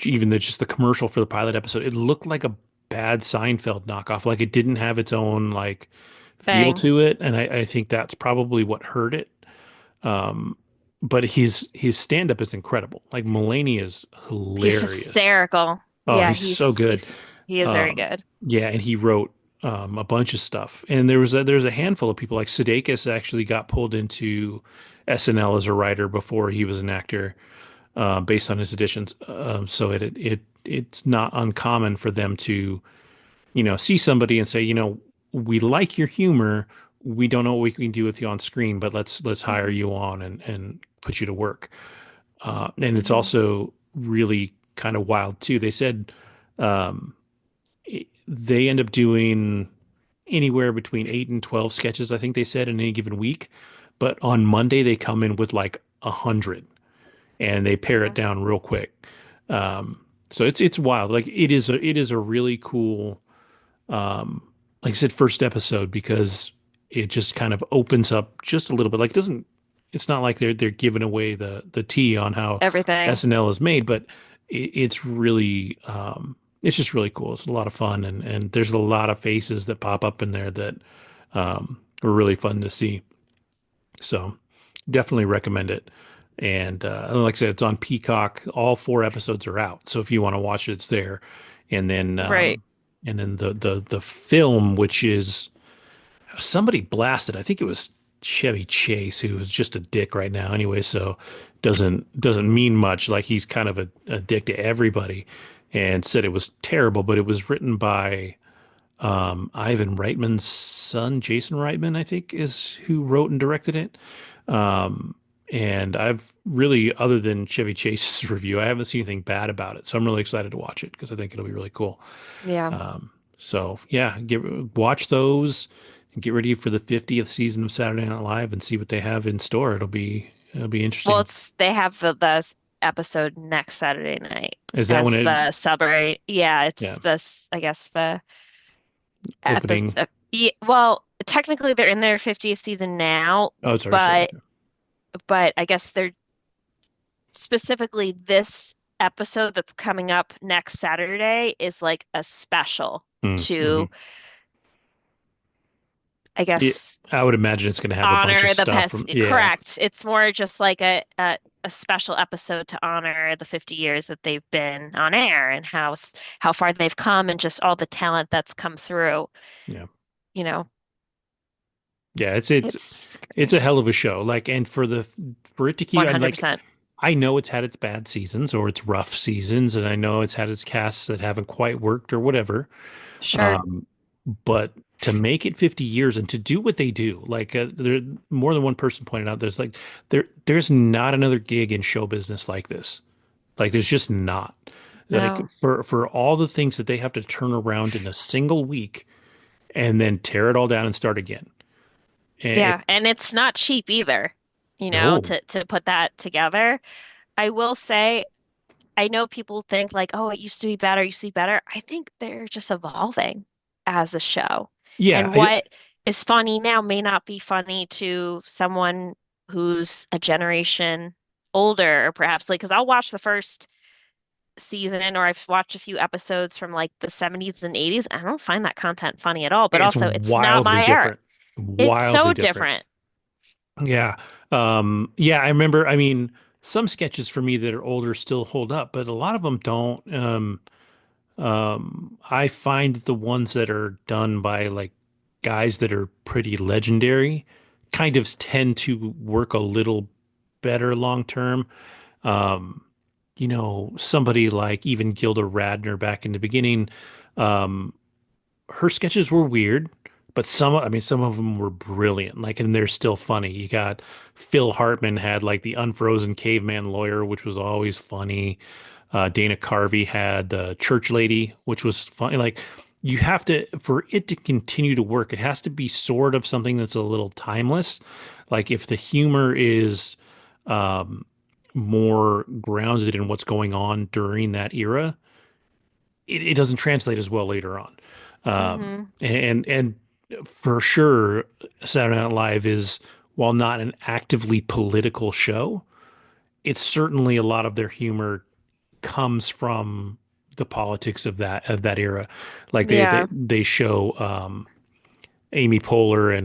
even the just the commercial for the pilot episode, it looked like a bad Seinfeld knockoff. Like it didn't have its own like feel Thing. to it, and I think that's probably what hurt it. But his stand up is incredible. Like Mulaney is He's hilarious. hysterical. Oh, Yeah, he's so good. he is very good. Yeah, and he wrote a bunch of stuff. And there's a handful of people like Sudeikis actually got pulled into SNL as a writer before he was an actor, based on his auditions. So it's not uncommon for them to see somebody and say, we like your humor. We don't know what we can do with you on screen, but let's hire Hmm. you on and put you to work. And it's Hmm. also really kind of wild too. They said they end up doing anywhere between 8 and 12 sketches, I think they said, in any given week. But on Monday, they come in with like 100 and they pare it down real quick. So it's wild. Like it is a really cool, like I said, first episode because it just kind of opens up just a little bit. Like it doesn't, it's not like they're giving away the tea on how Everything. SNL is made, but it's really it's just really cool. It's a lot of fun and there's a lot of faces that pop up in there that are really fun to see. So definitely recommend it. And like I said, it's on Peacock. All 4 episodes are out. So if you want to watch it, it's there. And then Right. the film, which is somebody blasted. I think it was Chevy Chase, who was just a dick right now anyway. So doesn't mean much. Like he's kind of a dick to everybody, and said it was terrible. But it was written by Ivan Reitman's son, Jason Reitman, I think, is who wrote and directed it. And I've really, other than Chevy Chase's review, I haven't seen anything bad about it. So I'm really excited to watch it because I think it'll be really cool. Yeah. So yeah, watch those and get ready for the 50th season of Saturday Night Live and see what they have in store. It'll be Well, interesting. it's they have the episode next Saturday night Is that when as it, the summary. Yeah, yeah, it's this, I guess the opening? episode. Yeah, well, technically they're in their 50th season now, Oh, it's already started. but but I guess they're specifically this episode that's coming up next Saturday is like a special Mm-hmm. to, I guess, I would imagine it's going to have a bunch of honor the stuff past. from, yeah, Correct. It's more just like a special episode to honor the 50 years that they've been on air and how far they've come and just all the talent that's come through. yeah, You know, yeah. It's it's it's great. a hell of a show. Like, and for it to keep, I'm like, 100%. I know it's had its bad seasons or its rough seasons, and I know it's had its casts that haven't quite worked or whatever. Sure. Um, but to make it 50 years and to do what they do, like there more than one person pointed out, there's not another gig in show business like this. Like there's just not. Like No. for all the things that they have to turn around in a single week and then tear it all down and start again. And Yeah, and it's not cheap either, no, to put that together. I will say, I know people think like, oh, it used to be better, it used to be better. I think they're just evolving as a show. Yeah, And what is funny now may not be funny to someone who's a generation older, or perhaps like, because I'll watch the first season or I've watched a few episodes from like the 70s and 80s. I don't find that content funny at all, but it's also it's not wildly my era. different. It's Wildly so different. different. Yeah. Yeah, I remember, I mean, some sketches for me that are older still hold up, but a lot of them don't. I find the ones that are done by like guys that are pretty legendary kind of tend to work a little better long term. Um, somebody like even Gilda Radner back in the beginning, um, her sketches were weird, but I mean, some of them were brilliant. Like, and they're still funny. You got Phil Hartman had like the unfrozen caveman lawyer, which was always funny. Dana Carvey had the church lady, which was funny. Like, you have to, for it to continue to work, it has to be sort of something that's a little timeless. Like, if the humor is um, more grounded in what's going on during that era, it doesn't translate as well later on. Hmm. And for sure, Saturday Night Live is, while not an actively political show, it's certainly a lot of their humor comes from the politics of that era. Like Yeah. they show Amy Poehler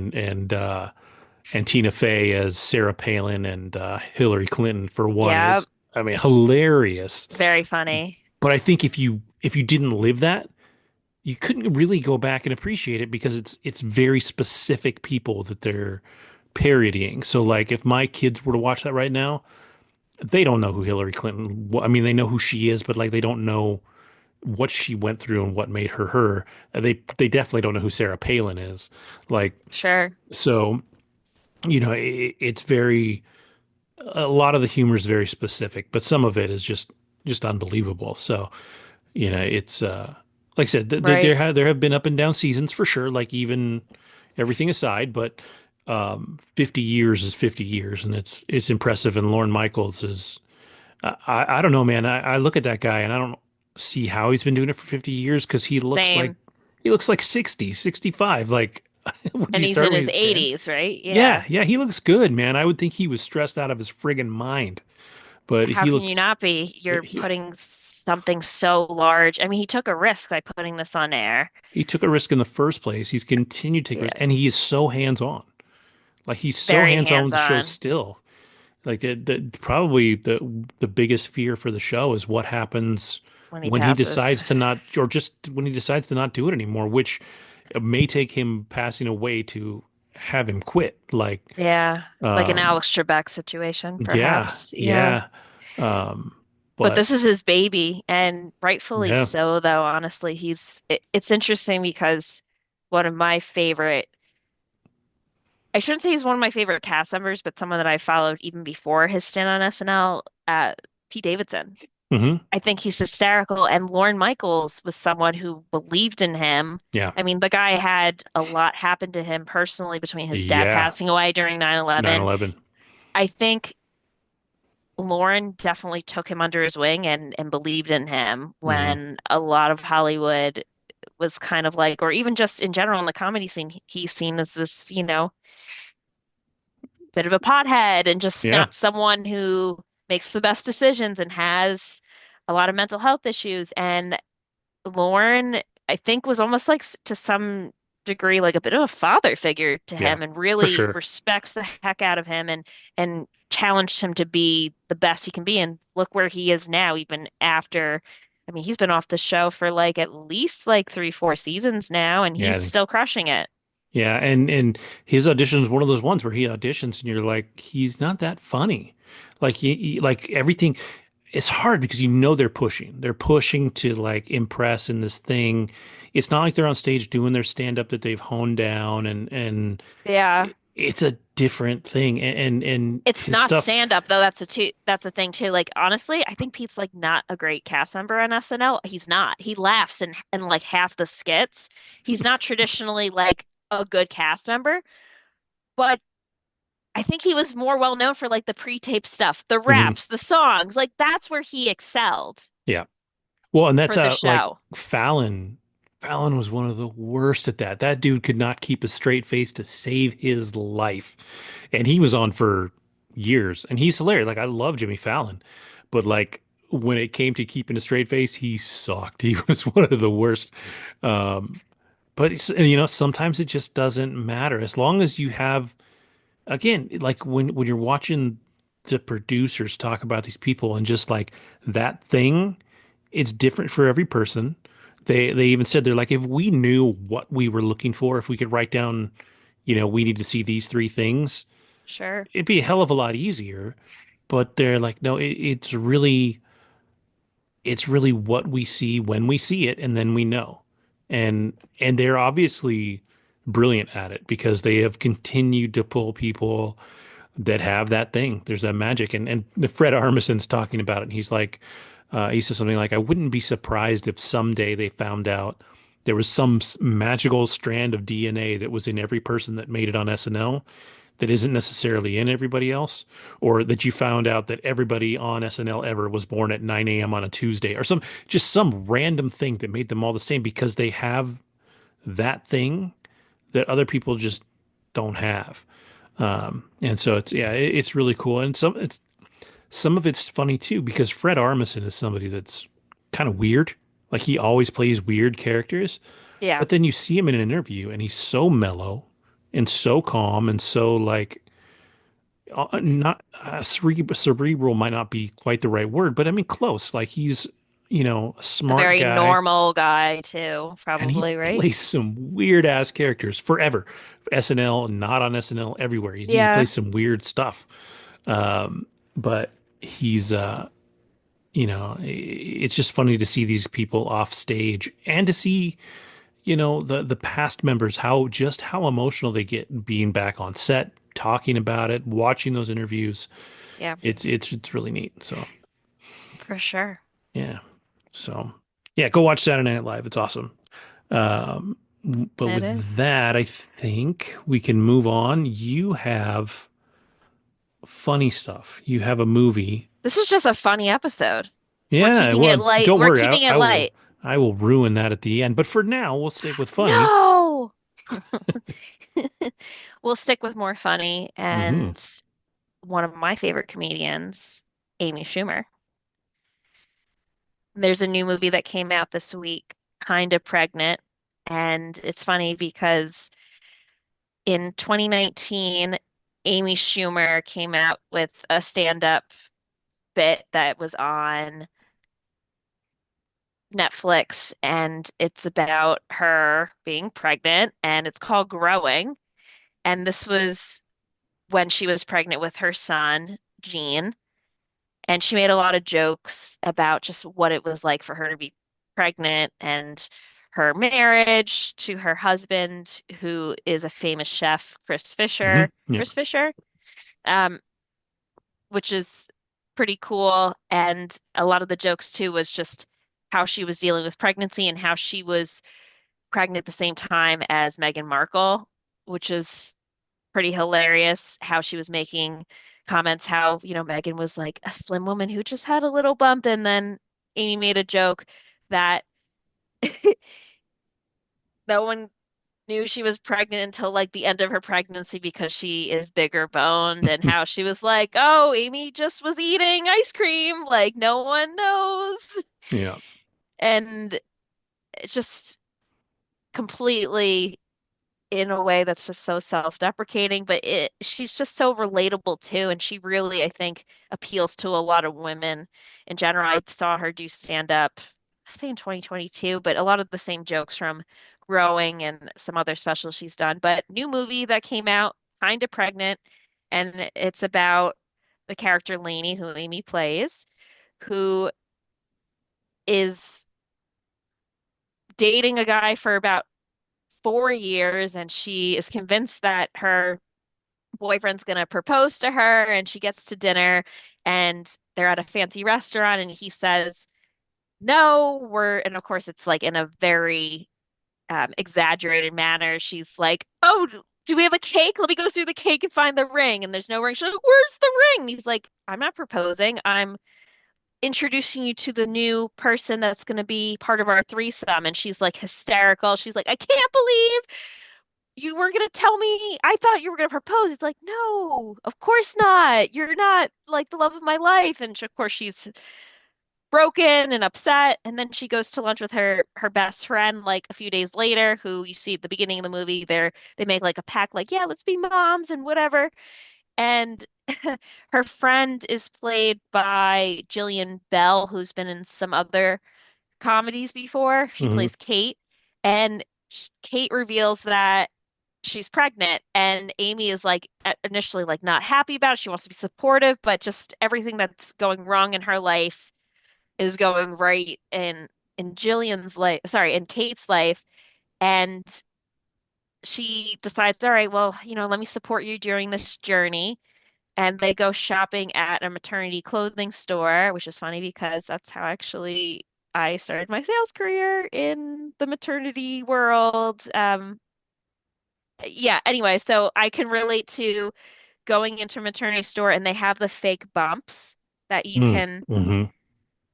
and Tina Fey as Sarah Palin and Hillary Clinton for one Yeah. is, I mean, hilarious. Very funny. But I think if you didn't live that, you couldn't really go back and appreciate it because it's very specific people that they're parodying. So like if my kids were to watch that right now, they don't know who Hillary Clinton. I mean, they know who she is, but like they don't know what she went through and what made her her. They definitely don't know who Sarah Palin is. Like Sure. so, it's very a lot of the humor is very specific, but some of it is just unbelievable. So it's like I said, Right. there have been up and down seasons for sure. Like even everything aside, but 50 years is 50 years, and it's impressive. And Lorne Michaels is I don't know, man. I look at that guy and I don't see how he's been doing it for 50 years because Same. he looks like 60, 65. Like when And you he's start in when his he's 10. 80s, right? Yeah, Yeah. yeah, he looks good, man. I would think he was stressed out of his friggin' mind, but How he can you looks. not be? You're putting something so large. I mean, he took a risk by putting this on air. He took a risk in the first place. He's continued to take risks, Yeah. and he is so hands-on. Like he's so Very hands-on with the show hands-on still. Like probably the biggest fear for the show is what happens when he when he passes. decides to not, or just when he decides to not do it anymore, which may take him passing away to have him quit. Like, Yeah. Like an um, Alex Trebek situation, yeah, perhaps. Yeah. yeah. Um, But but this is his baby, and rightfully yeah, so, though, honestly. It's interesting because one of my favorite, I shouldn't say he's one of my favorite cast members, but someone that I followed even before his stint on SNL, Pete Davidson. hmm I think he's hysterical. And Lorne Michaels was someone who believed in him. yeah, I mean, the guy had a lot happen to him personally between his dad yeah. passing away during 9/11. 9/11. I think Lauren definitely took him under his wing and believed in him hmm when a lot of Hollywood was kind of like, or even just in general in the comedy scene, he's seen as this, bit of a pothead and just Yeah, not someone who makes the best decisions and has a lot of mental health issues. And Lauren, I think, was almost like to some degree like a bit of a father figure to yeah, him and for really sure. respects the heck out of him and challenged him to be the best he can be. And look where he is now, even after. I mean, he's been off the show for like at least like 3, 4 seasons now, and Yeah, he's I think. still crushing it. Yeah, and his audition is one of those ones where he auditions and you're like, he's not that funny. Like like everything. It's hard because they're pushing. They're pushing to like impress in this thing. It's not like they're on stage doing their stand up that they've honed down and Yeah. it's a different thing. And It's his not stuff. stand up though. That's the thing too. Like honestly, I think Pete's like not a great cast member on SNL. He's not. He laughs in like half the skits. He's not traditionally like a good cast member, but I think he was more well known for like the pre-tape stuff, the Hmm. raps, the songs. Like that's where he excelled Yeah. Well, and that's for the like show. Fallon. Fallon was one of the worst at that. That dude could not keep a straight face to save his life. And he was on for years. And he's hilarious. Like I love Jimmy Fallon. But like when it came to keeping a straight face, he sucked. He was one of the worst. Um, but sometimes it just doesn't matter. As long as you have, again, like when you're watching the producers talk about these people and just like that thing, it's different for every person. They even said they're like, if we knew what we were looking for, if we could write down, we need to see these three things, Sure. it'd be a hell of a lot easier. But they're like, no, it's really what we see when we see it, and then we know. And they're obviously brilliant at it because they have continued to pull people that have that thing. There's that magic. And Fred Armisen's talking about it. And he's like, he says something like, I wouldn't be surprised if someday they found out there was some magical strand of DNA that was in every person that made it on SNL that isn't necessarily in everybody else, or that you found out that everybody on SNL ever was born at 9 a.m. on a Tuesday, or some random thing that made them all the same because they have that thing that other people just don't have. And so it's really cool. And some of it's funny too, because Fred Armisen is somebody that's kind of weird. Like he always plays weird characters, Yeah. but then you see him in an interview and he's so mellow and so calm and so like not cerebral might not be quite the right word, but I mean close. Like he's, a A smart very guy normal guy too, and he probably, right? plays some weird ass characters forever. SNL, not on SNL, everywhere. He Yeah. plays some weird stuff. But he's it's just funny to see these people off stage and to see, the past members how emotional they get being back on set, talking about it, watching those interviews. Yeah, It's really neat. So for sure. yeah. So yeah, go watch Saturday Night Live. It's awesome. Um, but It with is. that, I think we can move on. You have funny stuff. You have a movie. This is just a funny episode. We're Yeah, keeping it well, light. don't We're worry. keeping it light. I will ruin that at the end. But for now, we'll stick with funny. No! We'll stick with more funny Hmm. and one of my favorite comedians, Amy Schumer. There's a new movie that came out this week, Kinda Pregnant, and it's funny because in 2019, Amy Schumer came out with a stand-up bit that was on Netflix, and it's about her being pregnant, and it's called Growing. And this was when she was pregnant with her son, Gene. And she made a lot of jokes about just what it was like for her to be pregnant and her marriage to her husband, who is a famous chef, Chris Hmm. Fisher. Yeah. Chris Fisher, um, which is pretty cool. And a lot of the jokes too was just how she was dealing with pregnancy and how she was pregnant at the same time as Meghan Markle, which is pretty hilarious. How she was making comments, how, Meghan was like a slim woman who just had a little bump, and then Amy made a joke that no one knew she was pregnant until like the end of her pregnancy because she is bigger boned, and how she was like, "Oh, Amy just was eating ice cream, like no one knows." Yeah. And it's just completely in a way that's just so self-deprecating, but she's just so relatable too, and she really, I think, appeals to a lot of women in general. I saw her do stand up, I say in 2022, but a lot of the same jokes from Growing and some other specials she's done. But new movie that came out, Kinda Pregnant, and it's about the character Lainey, who Amy plays, who is dating a guy for about 4 years, and she is convinced that her boyfriend's gonna propose to her, and she gets to dinner and they're at a fancy restaurant, and he says, no, and of course it's like in a very exaggerated manner. She's like, oh, do we have a cake? Let me go through the cake and find the ring. And there's no ring. She's like, where's the ring? And he's like, I'm not proposing. I'm introducing you to the new person that's going to be part of our threesome. And she's like hysterical. She's like, I can't believe you were going to tell me. I thought you were going to propose. He's like, no, of course not. You're not like the love of my life. And of course, she's broken and upset. And then she goes to lunch with her best friend like a few days later, who you see at the beginning of the movie. They make like a pact, like, yeah, let's be moms and whatever. And her friend is played by Jillian Bell, who's been in some other comedies before. She Hmm. plays Kate, and Kate reveals that she's pregnant, and Amy is like initially like not happy about it. She wants to be supportive, but just everything that's going wrong in her life is going right in Jillian's life, sorry, in Kate's life, and she decides, all right, well, let me support you during this journey. And they go shopping at a maternity clothing store, which is funny because that's how actually I started my sales career in the maternity world. Yeah, anyway, so I can relate to going into a maternity store and they have the fake bumps that you Mm. can, Hmm.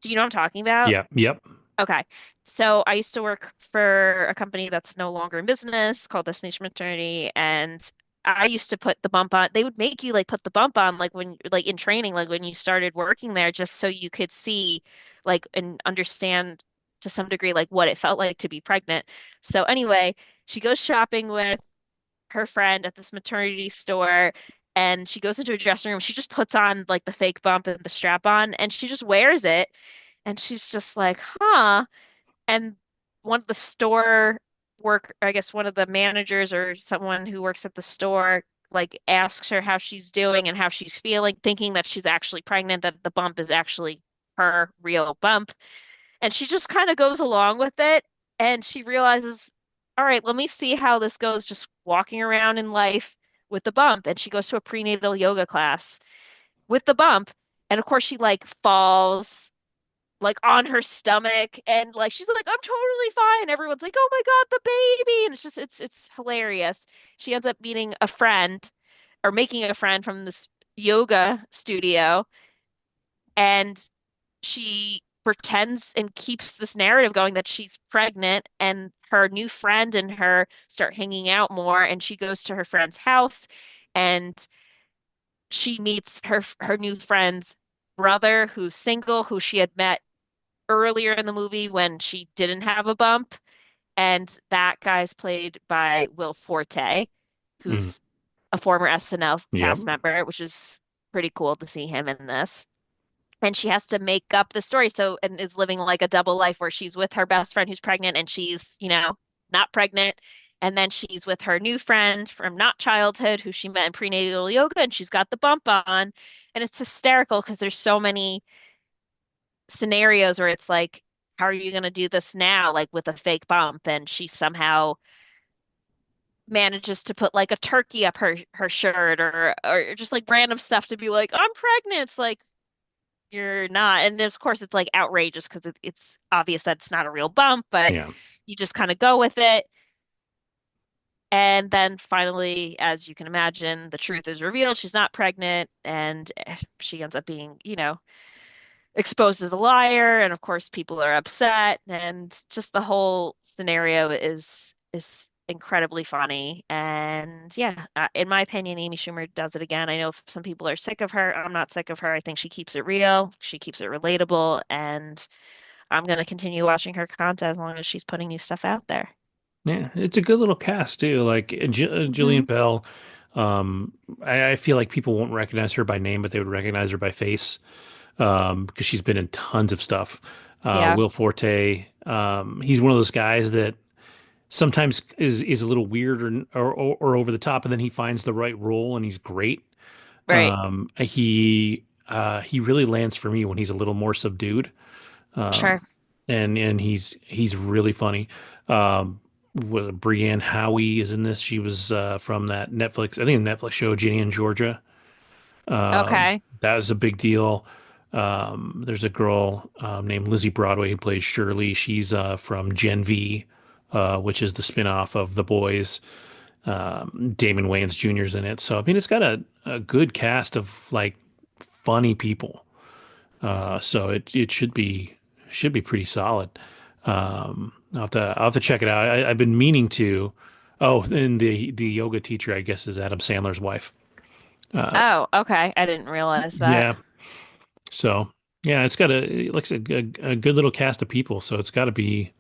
do you know what I'm talking about? Yeah. Yep. Okay. So I used to work for a company that's no longer in business called Destination Maternity, and I used to put the bump on. They would make you like put the bump on like when like in training, like when you started working there, just so you could see like and understand to some degree like what it felt like to be pregnant. So anyway, she goes shopping with her friend at this maternity store. And she goes into a dressing room. She just puts on like the fake bump and the strap on, and she just wears it. And she's just like, huh. And one of the store I guess one of the managers or someone who works at the store, like asks her how she's doing and how she's feeling, thinking that she's actually pregnant, that the bump is actually her real bump. And she just kind of goes along with it. And she realizes, all right, let me see how this goes just walking around in life with the bump. And she goes to a prenatal yoga class with the bump. And of course, she like falls like on her stomach and like she's like I'm totally fine. Everyone's like, "Oh my God, the baby." And it's hilarious. She ends up meeting a friend or making a friend from this yoga studio, and she pretends and keeps this narrative going that she's pregnant, and her new friend and her start hanging out more, and she goes to her friend's house, and she meets her new friend's brother who's single, who she had met earlier in the movie when she didn't have a bump. And that guy's played by Will Forte, Mm. who's a former SNL Yep. cast member, which is pretty cool to see him in this. And she has to make up the story. So, and is living like a double life where she's with her best friend who's pregnant and she's, not pregnant. And then she's with her new friend from not childhood who she met in prenatal yoga and she's got the bump on. And it's hysterical because there's so many scenarios where it's like, how are you going to do this now, like with a fake bump? And she somehow manages to put like a turkey up her shirt or just like random stuff to be like, I'm pregnant. It's like you're not. And of course, it's like outrageous because it's obvious that it's not a real bump, but Yeah. you just kind of go with it. And then finally, as you can imagine, the truth is revealed. She's not pregnant, and she ends up being, exposed as a liar, and of course people are upset, and just the whole scenario is incredibly funny. And yeah, in my opinion, Amy Schumer does it again. I know some people are sick of her. I'm not sick of her. I think she keeps it real. She keeps it relatable, and I'm going to continue watching her content as long as she's putting new stuff out there. Yeah. It's a good little cast too. Like Gillian Hmm. Bell. I feel like people won't recognize her by name, but they would recognize her by face. Because she's been in tons of stuff. Yeah, Will Forte. He's one of those guys that sometimes is a little weird or over the top, and then he finds the right role and he's great. right. He really lands for me when he's a little more subdued. Sure. Um, and he's really funny. Brienne Howie is in this. She was from that Netflix, I think a Netflix show, Ginny and Georgia. Okay. That was a big deal. There's a girl named Lizzie Broadway who plays Shirley. She's from Gen V, which is the spinoff of The Boys. Damon Wayans Jr.'s in it. So I mean, it's got a good cast of like funny people. So it should be pretty solid. I'll have to check it out. I've been meaning to. Oh, and the yoga teacher, I guess, is Adam Sandler's wife. Uh, Oh, okay. I didn't realize that. yeah. So yeah, it's got like I said, a good little cast of people. So it's got to be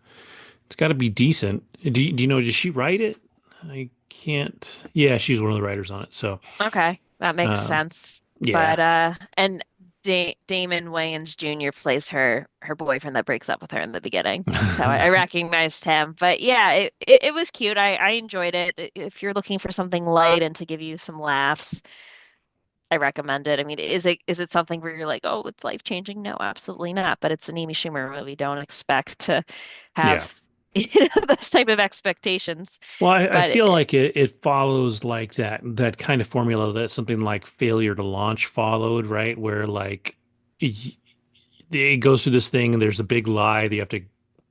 decent. Do you know? Did she write it? I can't. Yeah, she's one of the writers on it. So Okay, that makes um, sense. yeah. But and Damon Wayans Jr. plays her boyfriend that breaks up with her in the beginning. So I recognized him. But yeah, it was cute. I enjoyed it. If you're looking for something light and to give you some laughs, I recommend it. I mean, is it something where you're like, oh, it's life changing? No, absolutely not. But it's an Amy Schumer movie. Don't expect to Yeah. have those type of expectations. Well, I But feel like it follows like that kind of formula that something like Failure to Launch followed, right? Where like y- it goes through this thing and there's a big lie that you have to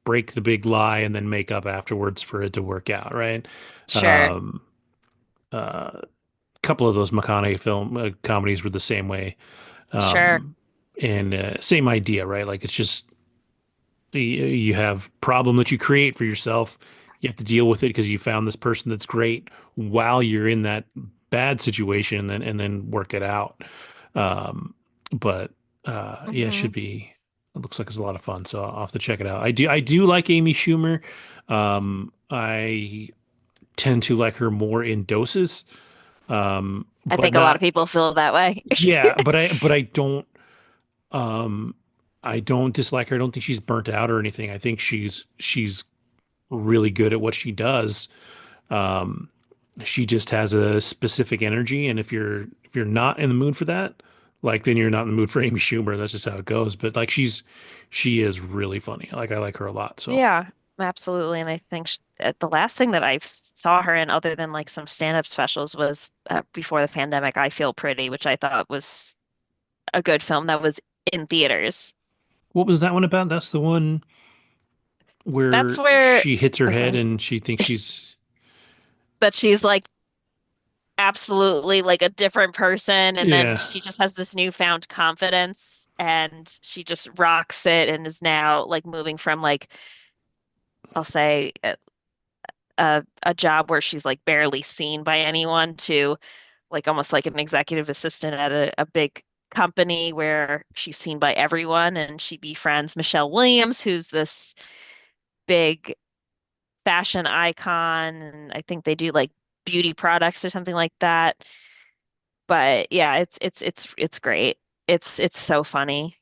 break the big lie and then make up afterwards for it to work out, right? sure, Um, a couple of those McConaughey film comedies were the same way, sure. um, and same idea, right? Like it's just you have problem that you create for yourself. You have to deal with it because you found this person that's great while you're in that bad situation, and then work it out. Um, but yeah, it Hmm. should be. It looks like it's a lot of fun, so I'll have to check it out. I do like Amy Schumer. I tend to like her more in doses, I but think a lot of not. people feel that way. Yeah, but um I don't dislike her. I don't think she's burnt out or anything. I think she's really good at what she does. Um, she just has a specific energy, and if you're not in the mood for that, like then you're not in the mood for Amy Schumer. That's just how it goes. But like she is really funny. Like I like her a lot. So Yeah, absolutely. And I think sh the last thing that I saw her in, other than like some stand-up specials, was before the pandemic, I Feel Pretty, which I thought was a good film that was in theaters. what was that one about? That's the one That's where where, she hits her head okay, and she thinks she's that she's like absolutely like a different person, and then yeah. she just has this newfound confidence, and she just rocks it, and is now like moving from like I'll say a job where she's like barely seen by anyone to like almost like an executive assistant at a big company where she's seen by everyone, and she befriends Michelle Williams, who's this big fashion icon, and I think they do like beauty products or something like that. But yeah, it's great. It's so funny.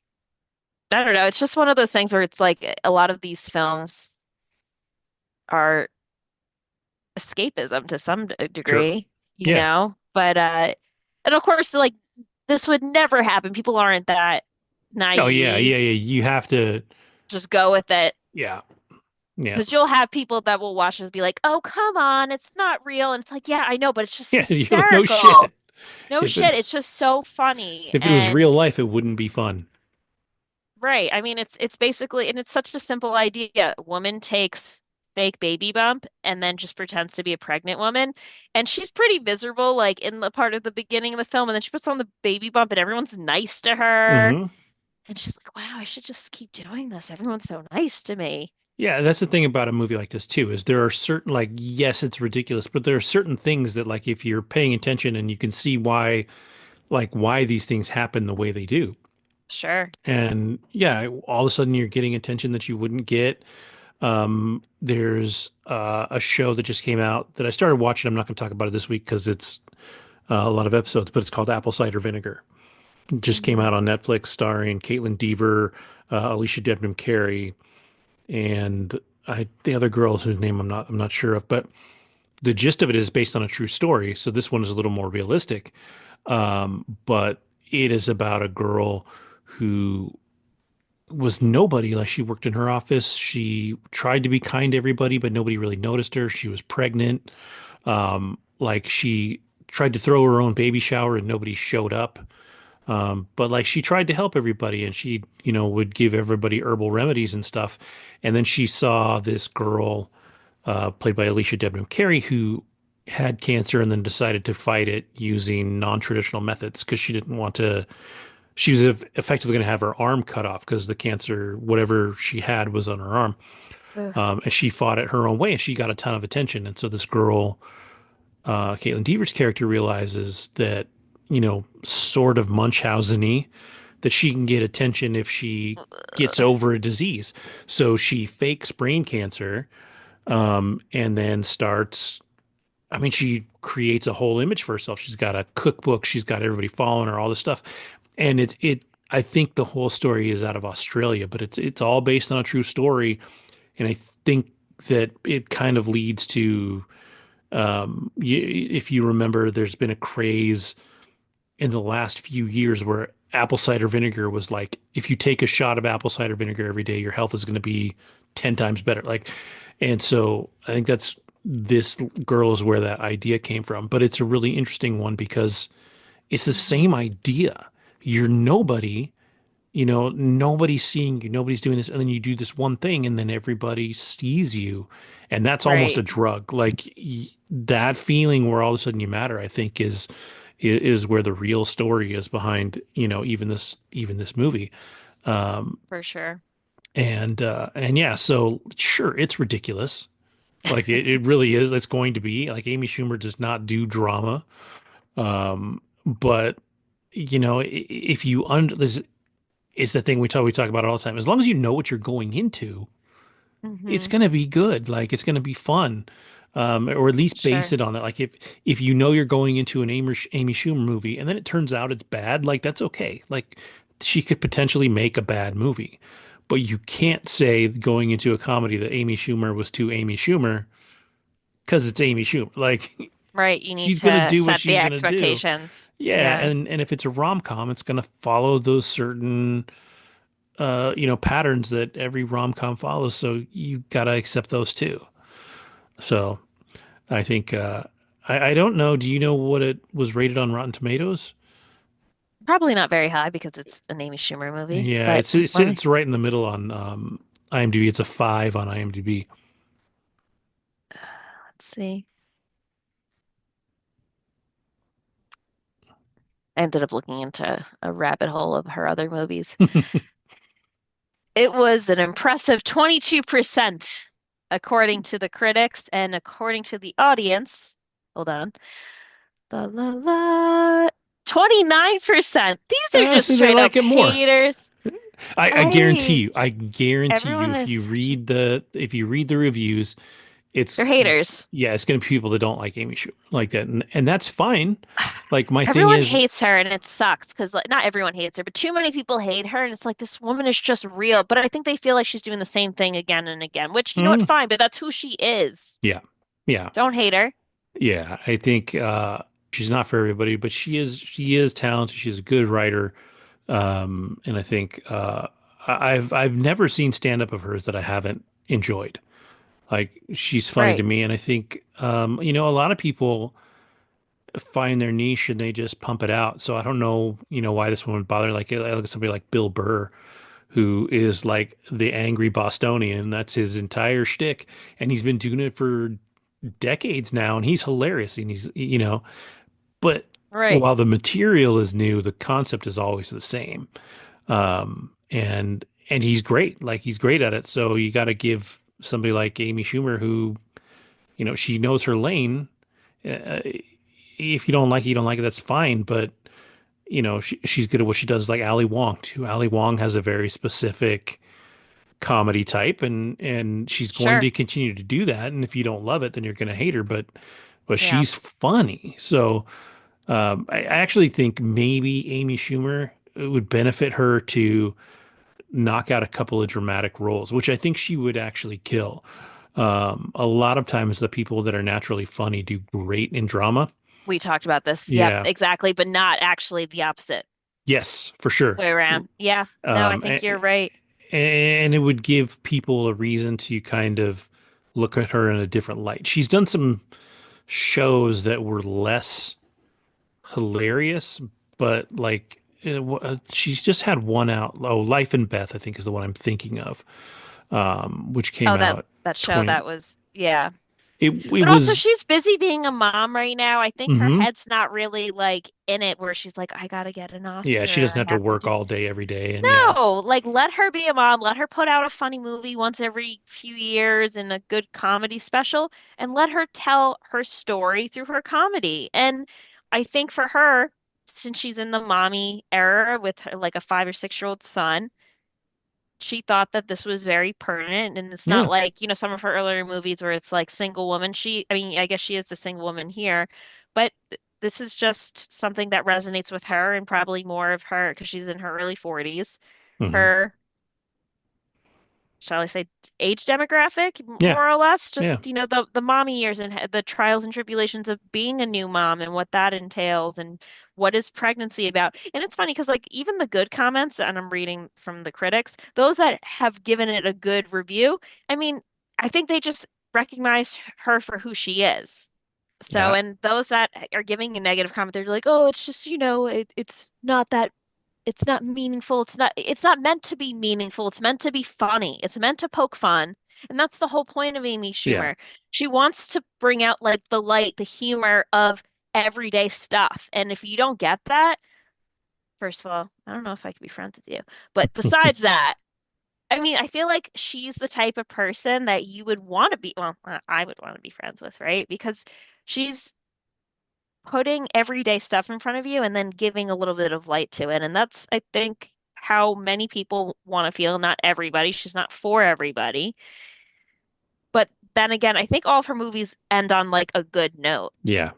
I don't know. It's just one of those things where it's like a lot of these films are escapism to some Sure. degree, you Yeah. know? But and of course like this would never happen. People aren't that Oh yeah, yeah, naive. yeah. You have to. Just go with it. Yeah, yeah, Because you'll have people that will watch this be like, "Oh, come on, it's not real." And it's like, "Yeah, I know, but it's just yeah. You're like, no hysterical." shit. No If shit, it's just so funny. it was And real life, it wouldn't be fun. right, I mean it's basically, and it's such a simple idea. A woman takes fake baby bump and then just pretends to be a pregnant woman. And she's pretty miserable, like in the part of the beginning of the film, and then she puts on the baby bump and everyone's nice to her. Hmm. And she's like, wow, I should just keep doing this. Everyone's so nice to me. Yeah, that's the thing about a movie like this too, is there are certain like yes, it's ridiculous, but there are certain things that like if you're paying attention and you can see why these things happen the way they do. Sure. And yeah, all of a sudden you're getting attention that you wouldn't get. There's a show that just came out that I started watching. I'm not going to talk about it this week because it's a lot of episodes, but it's called Apple Cider Vinegar. It just came Hmm. out on Netflix, starring Caitlin Dever, Alicia Debnam Carey, and the other girls whose name I'm not sure of. But the gist of it is based on a true story, so this one is a little more realistic. But it is about a girl who was nobody. Like she worked in her office. She tried to be kind to everybody, but nobody really noticed her. She was pregnant. Like she tried to throw her own baby shower and nobody showed up. But like she tried to help everybody and she, would give everybody herbal remedies and stuff. And then she saw this girl, played by Alicia Debnam Carey, who had cancer and then decided to fight it using non-traditional methods because she didn't want to. She was effectively going to have her arm cut off because the cancer, whatever she had, was on her arm. Ugh. And she fought it her own way, and she got a ton of attention. And so this girl, Caitlin Deaver's character, realizes that, sort of Munchausen-y, that she can get attention if she gets over a disease. So she fakes brain cancer, and then starts. I mean, she creates a whole image for herself. She's got a cookbook. She's got everybody following her, all this stuff. And I think the whole story is out of Australia, but it's all based on a true story. And I think that it kind of leads to, if you remember, there's been a craze in the last few years where apple cider vinegar was like, if you take a shot of apple cider vinegar every day, your health is going to be 10 times better. Like, and so I think this girl is where that idea came from. But it's a really interesting one because it's the Mhm. same idea. You're nobody, nobody's seeing you, nobody's doing this, and then you do this one thing, and then everybody sees you, and that's almost a Right, drug. Like that feeling where all of a sudden you matter, I think is where the real story is behind, even this movie. Um, for sure. and yeah, so sure, it's ridiculous. Like it really is. It's going to be like Amy Schumer does not do drama. But if you under this is the thing we talk about all the time. As long as you know what you're going into, it's Hmm. gonna be good. Like it's gonna be fun, or at least base Sure. it on it. Like if you know you're going into an Amy Schumer movie and then it turns out it's bad, like that's okay. Like she could potentially make a bad movie, but you can't say going into a comedy that Amy Schumer was too Amy Schumer because it's Amy Schumer. Like Right. You need she's gonna to do what set the she's gonna do. expectations. Yeah, Yeah, and if it's a rom-com, it's gonna follow those certain patterns that every rom-com follows. So you gotta accept those too. So I think I don't know. Do you know what it was rated on Rotten Tomatoes? probably not very high because it's an Amy Schumer movie, Yeah, but it's it's let me it's right in the middle on IMDb. It's a 5 on IMDb. let's see. I ended up looking into a rabbit hole of her other movies. It was an impressive 22% according to the critics and according to the audience. Hold on. La la la. 29%. These are just See, they straight up like it more. haters. I guarantee I you. I guarantee you. Everyone If you is read the reviews, it's they're haters. yeah, it's going to be people that don't like Amy Schumer like that, and that's fine. Like my thing Everyone is, hates her and it sucks because like not everyone hates her, but too many people hate her and it's like this woman is just real. But I think they feel like she's doing the same thing again and again, which you know what, mm, fine, but that's who she is. yeah, yeah, Don't hate her. yeah. I think she's not for everybody, but she is talented. She's a good writer, and I think I've never seen stand up of hers that I haven't enjoyed. Like she's funny to Right. me, and I think a lot of people find their niche and they just pump it out. So I don't know, why this one would bother. Like I look at somebody like Bill Burr, who is like the angry Bostonian. That's his entire shtick, and he's been doing it for decades now, and he's hilarious. And but Right. while the material is new, the concept is always the same. And he's great. Like he's great at it. So you got to give somebody like Amy Schumer, who she knows her lane. Uh, if you don't like it, you don't like it. That's fine. But she's good at what she does. Like Ali Wong too. Ali Wong has a very specific comedy type, and she's going Sure. to continue to do that. And if you don't love it, then you're going to hate her. But Yeah. she's funny. So I actually think maybe Amy Schumer, it would benefit her to knock out a couple of dramatic roles, which I think she would actually kill. A lot of times, the people that are naturally funny do great in drama. We talked about this. Yep, Yeah. exactly, but not actually the opposite Yes, for sure. way around. Yeah. No, I Um, think and, you're right. and it would give people a reason to kind of look at her in a different light. She's done some shows that were less hilarious, but like she's just had one out. Oh, Life and Beth, I think is the one I'm thinking of, which came Oh, out that show 20. that was yeah. it But also, was she's busy being a mom right now. I think her hmm head's not really like in it where she's like, I gotta get an yeah, she Oscar. doesn't I have to have to work do. all day every day and yeah. No, like let her be a mom. Let her put out a funny movie once every few years and a good comedy special, and let her tell her story through her comedy. And I think for her, since she's in the mommy era with her, like a 5 or 6 year old son, she thought that this was very pertinent. And it's not Yeah. like, some of her earlier movies where it's like single woman. I mean, I guess she is the single woman here, but this is just something that resonates with her and probably more of her because she's in her early 40s. Hmm. Her, shall I say, age demographic, Yeah. more or less, Yeah. just, the mommy years and the trials and tribulations of being a new mom and what that entails and what is pregnancy about. And it's funny because, like, even the good comments, and I'm reading from the critics, those that have given it a good review, I mean, I think they just recognize her for who she is. So, Yeah. and those that are giving a negative comment, they're like, oh, it's just, it's not that it's not meaningful. It's not meant to be meaningful. It's meant to be funny. It's meant to poke fun. And that's the whole point of Amy Yeah. Schumer. She wants to bring out like the light, the humor of everyday stuff. And if you don't get that, first of all, I don't know if I could be friends with you. But besides that, I mean, I feel like she's the type of person that you would want to be, well, I would want to be friends with, right? Because she's putting everyday stuff in front of you and then giving a little bit of light to it. And that's, I think, how many people want to feel. Not everybody. She's not for everybody. But then again, I think all of her movies end on like a good note, Yeah.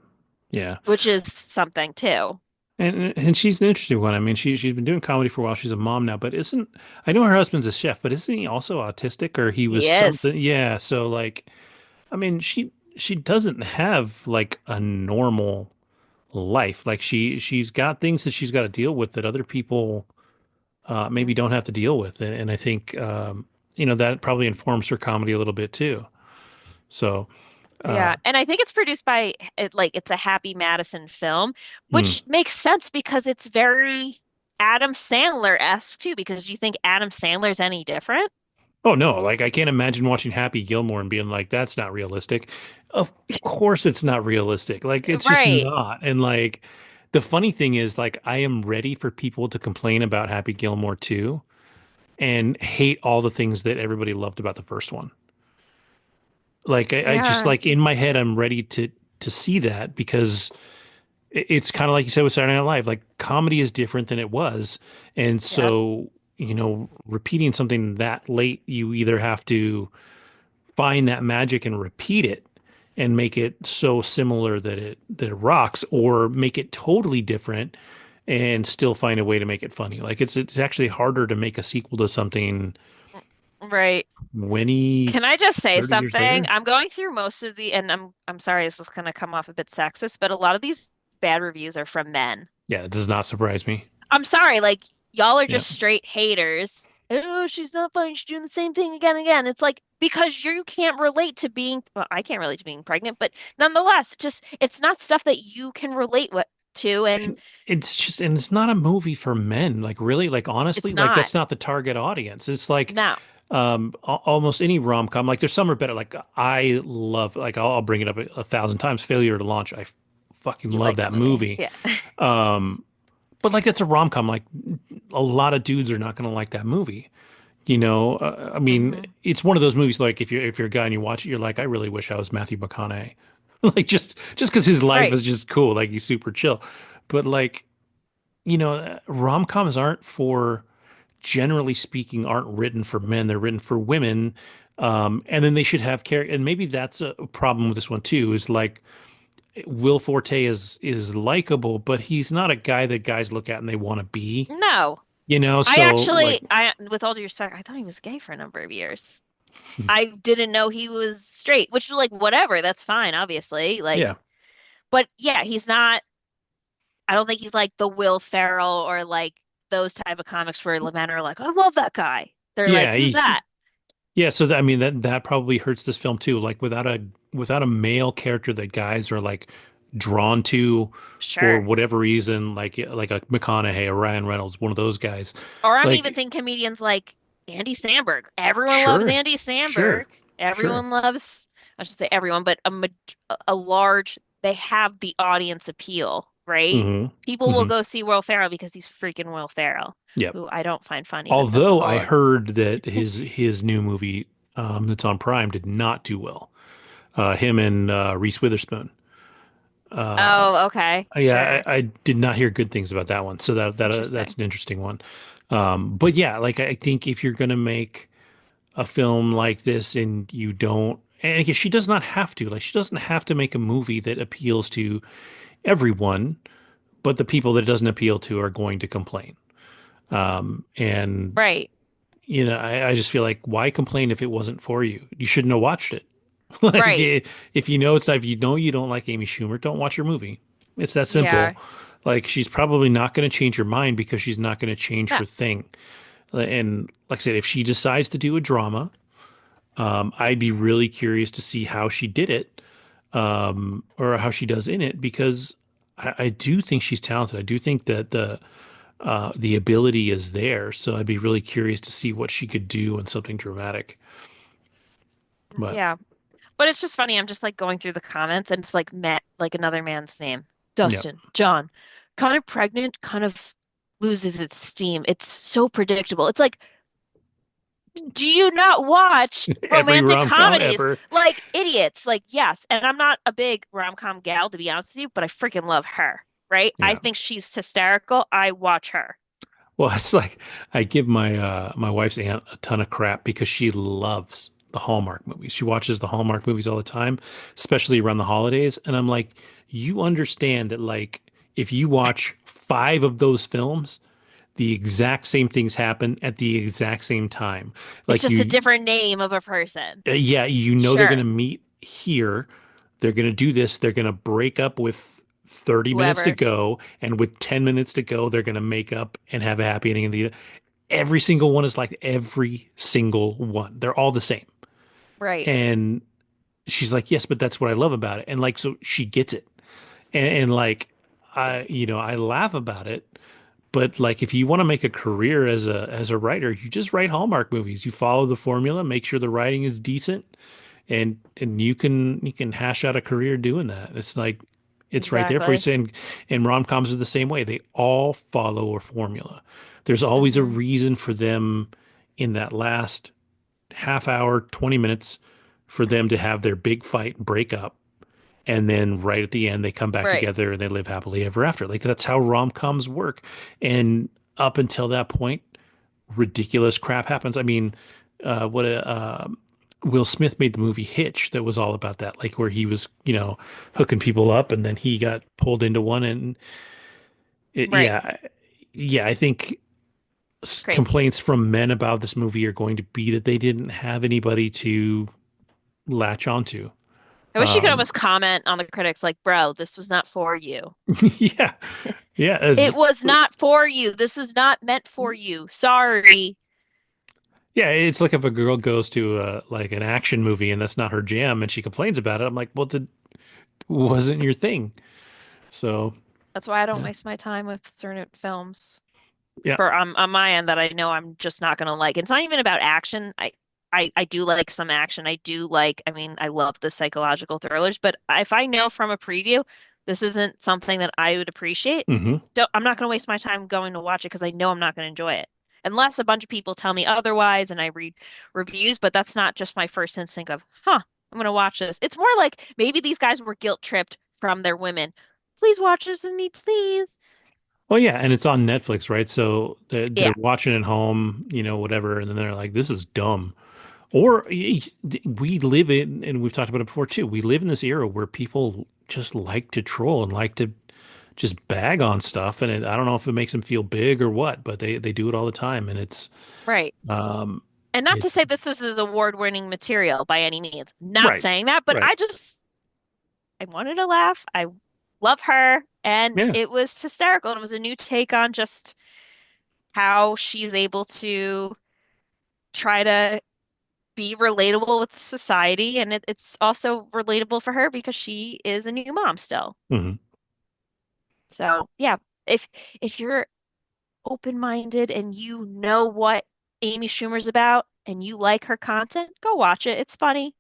Yeah. which is something too. And she's an interesting one. I mean, she's been doing comedy for a while. She's a mom now, but isn't I know her husband's a chef, but isn't he also autistic or he was something? Yes. Yeah, so like I mean, she doesn't have like a normal life. Like she's got things that she's got to deal with that other people maybe Mhm. don't have to deal with. And I think that probably informs her comedy a little bit too. So, uh Yeah, and I think it's produced by it's a Happy Madison film, hmm. which makes sense because it's very Adam Sandler-esque too, because you think Adam Sandler's any different? Oh no, like I can't imagine watching Happy Gilmore and being like, that's not realistic. Of course it's not realistic. Like it's just Right. not. And like the funny thing is like I am ready for people to complain about Happy Gilmore too and hate all the things that everybody loved about the first one. Like I just Yeah. like in my head I'm ready to see that because it's kind of like you said with Saturday Night Live, like comedy is different than it was. And Yep. so, repeating something that late, you either have to find that magic and repeat it and make it so similar that it rocks, or make it totally different and still find a way to make it funny. Like it's actually harder to make a sequel to something Right. 20, Can I just say 30 years something? later. I'm going through most of and I'm sorry, this is gonna come off a bit sexist, but a lot of these bad reviews are from men. Yeah, it does not surprise me. I'm sorry, like y'all are Yeah. just straight haters. Oh, she's not funny. She's doing the same thing again and again. It's like because you can't relate to being, well, I can't relate to being pregnant, but nonetheless, it's not stuff that you can relate to, and And it's not a movie for men. Like really, like honestly, it's like not. that's not the target audience. It's like No, almost any rom-com. Like there's some are better. Like I love, like I'll bring it up a thousand times. Failure to Launch. I fucking you love like that that movie. movie. Yeah. Um, but like it's a rom-com. Like a lot of dudes are not going to like that movie. I mean, Hmm. it's one of those movies. Like if you're a guy and you watch it, you're like, I really wish I was Matthew McConaughey. Like just because his life Right. is just cool. Like he's super chill. But like rom-coms aren't for, generally speaking, aren't written for men. They're written for women. And then they should have character. And maybe that's a problem with this one too, is like Will Forte is likable, but he's not a guy that guys look at and they want to be, No. I so like actually, with all due respect, I thought he was gay for a number of years. I didn't know he was straight, which like whatever, that's fine, obviously. yeah. But yeah, he's not. I don't think he's like the Will Ferrell or like those type of comics where the men are like, I love that guy. They're like, Yeah, who's that? yeah, so I mean that probably hurts this film too. Like without a male character that guys are like drawn to for Sure. whatever reason, like a McConaughey or Ryan Reynolds, one of those guys. Or I'm even Like, thinking comedians like Andy Samberg. Everyone loves sure, Andy sure, Samberg. sure. Everyone loves. I should say everyone, but a large, they have the audience appeal, right? Hmm. People will Hmm. go see Will Ferrell because he's freaking Will Ferrell, Yep. who I don't find funny in Although I Pensacola. heard that his new movie that's on Prime did not do well. Him and Reese Witherspoon. Uh, Oh, okay, yeah, sure. I did not hear good things about that one. So that's Interesting. an interesting one. But yeah, like I think if you're gonna make a film like this and you don't, and again, she does not have to, like she doesn't have to make a movie that appeals to everyone, but the people that it doesn't appeal to are going to complain. And Right, I just feel like why complain if it wasn't for you? You shouldn't have watched it. Like right. if you know it's if you know you don't like Amy Schumer, don't watch her movie. It's that Yeah. simple. Like she's probably not going to change her mind because she's not going to change No. her thing. And like I said, if she decides to do a drama, I'd be really curious to see how she did it, or how she does in it, because I do think she's talented. I do think that the ability is there. So I'd be really curious to see what she could do in something dramatic. But Yeah. But it's just funny. I'm just like going through the comments and it's like Matt, like another man's name. yeah, Dustin, John, kind of pregnant, kind of loses its steam. It's so predictable. It's like, do you not watch every romantic rom-com comedies ever. like idiots? Like, yes. And I'm not a big rom-com gal, to be honest with you, but I freaking love her, right? I Yeah. think she's hysterical. I watch her. Well, it's like I give my wife's aunt a ton of crap because she loves the Hallmark movies. She watches the Hallmark movies all the time, especially around the holidays. And I'm like, you understand that like if you watch five of those films, the exact same things happen at the exact same time. It's Like just a you, different name of a person. yeah, you know they're going to Sure. meet here. They're going to do this. They're going to break up with 30 minutes to Whoever. go, and with 10 minutes to go, they're going to make up and have a happy ending. Every single one is like every single one. They're all the same. Right. And she's like, "Yes, but that's what I love about it." And like so she gets it. And like I laugh about it, but like if you want to make a career as a writer, you just write Hallmark movies. You follow the formula, make sure the writing is decent, and you can hash out a career doing that. It's like it's right there for you. Exactly. And rom-coms are the same way. They all follow a formula. There's always a Hmm. reason for them in that last half hour, 20 minutes for them to have their big fight, break up, and then right at the end they come back Right. together and they live happily ever after. Like that's how rom-coms work. And up until that point, ridiculous crap happens. I mean, what a Will Smith made the movie Hitch that was all about that, like where he was, hooking people up and then he got pulled into one. And Right. yeah, yeah, I think Crazy. complaints from men about this movie are going to be that they didn't have anybody to latch onto. I wish you could Um, almost comment on the critics like, bro, this was not for you. yeah, yeah, It was not for you. This is not meant for you. Sorry. yeah. It's like if a girl goes to like an action movie and that's not her jam and she complains about it. I'm like, well, that wasn't your thing. So That's why I don't yeah, waste my time with certain films yeah. for on my end that I know I'm just not gonna like. It's not even about action. I do like some action. I do like, I mean, I love the psychological thrillers, but if I know from a preview this isn't something that I would appreciate, Hmm. I'm not gonna waste my time going to watch it because I know I'm not gonna enjoy it. Unless a bunch of people tell me otherwise and I read reviews, but that's not just my first instinct of, huh, I'm gonna watch this. It's more like maybe these guys were guilt tripped from their women. Please watch this with me, please. Well, yeah, and it's on Netflix, right? So they're Yeah, watching at home, whatever, and then they're like, "This is dumb." Or we live in, and we've talked about it before too. We live in this era where people just like to troll and like to just bag on stuff, and I don't know if it makes them feel big or what, but they do it all the time, and right. um, And not to it's say this is award-winning material by any means. Not right, saying that, but right, I wanted to laugh. I love her, and yeah, it was hysterical. And it was a new take on just how she's able to try to be relatable with society, and it's also relatable for her because she is a new mom still. hmm. So yeah, if if you're open-minded and you know what Amy Schumer's about and you like her content, go watch it. It's funny.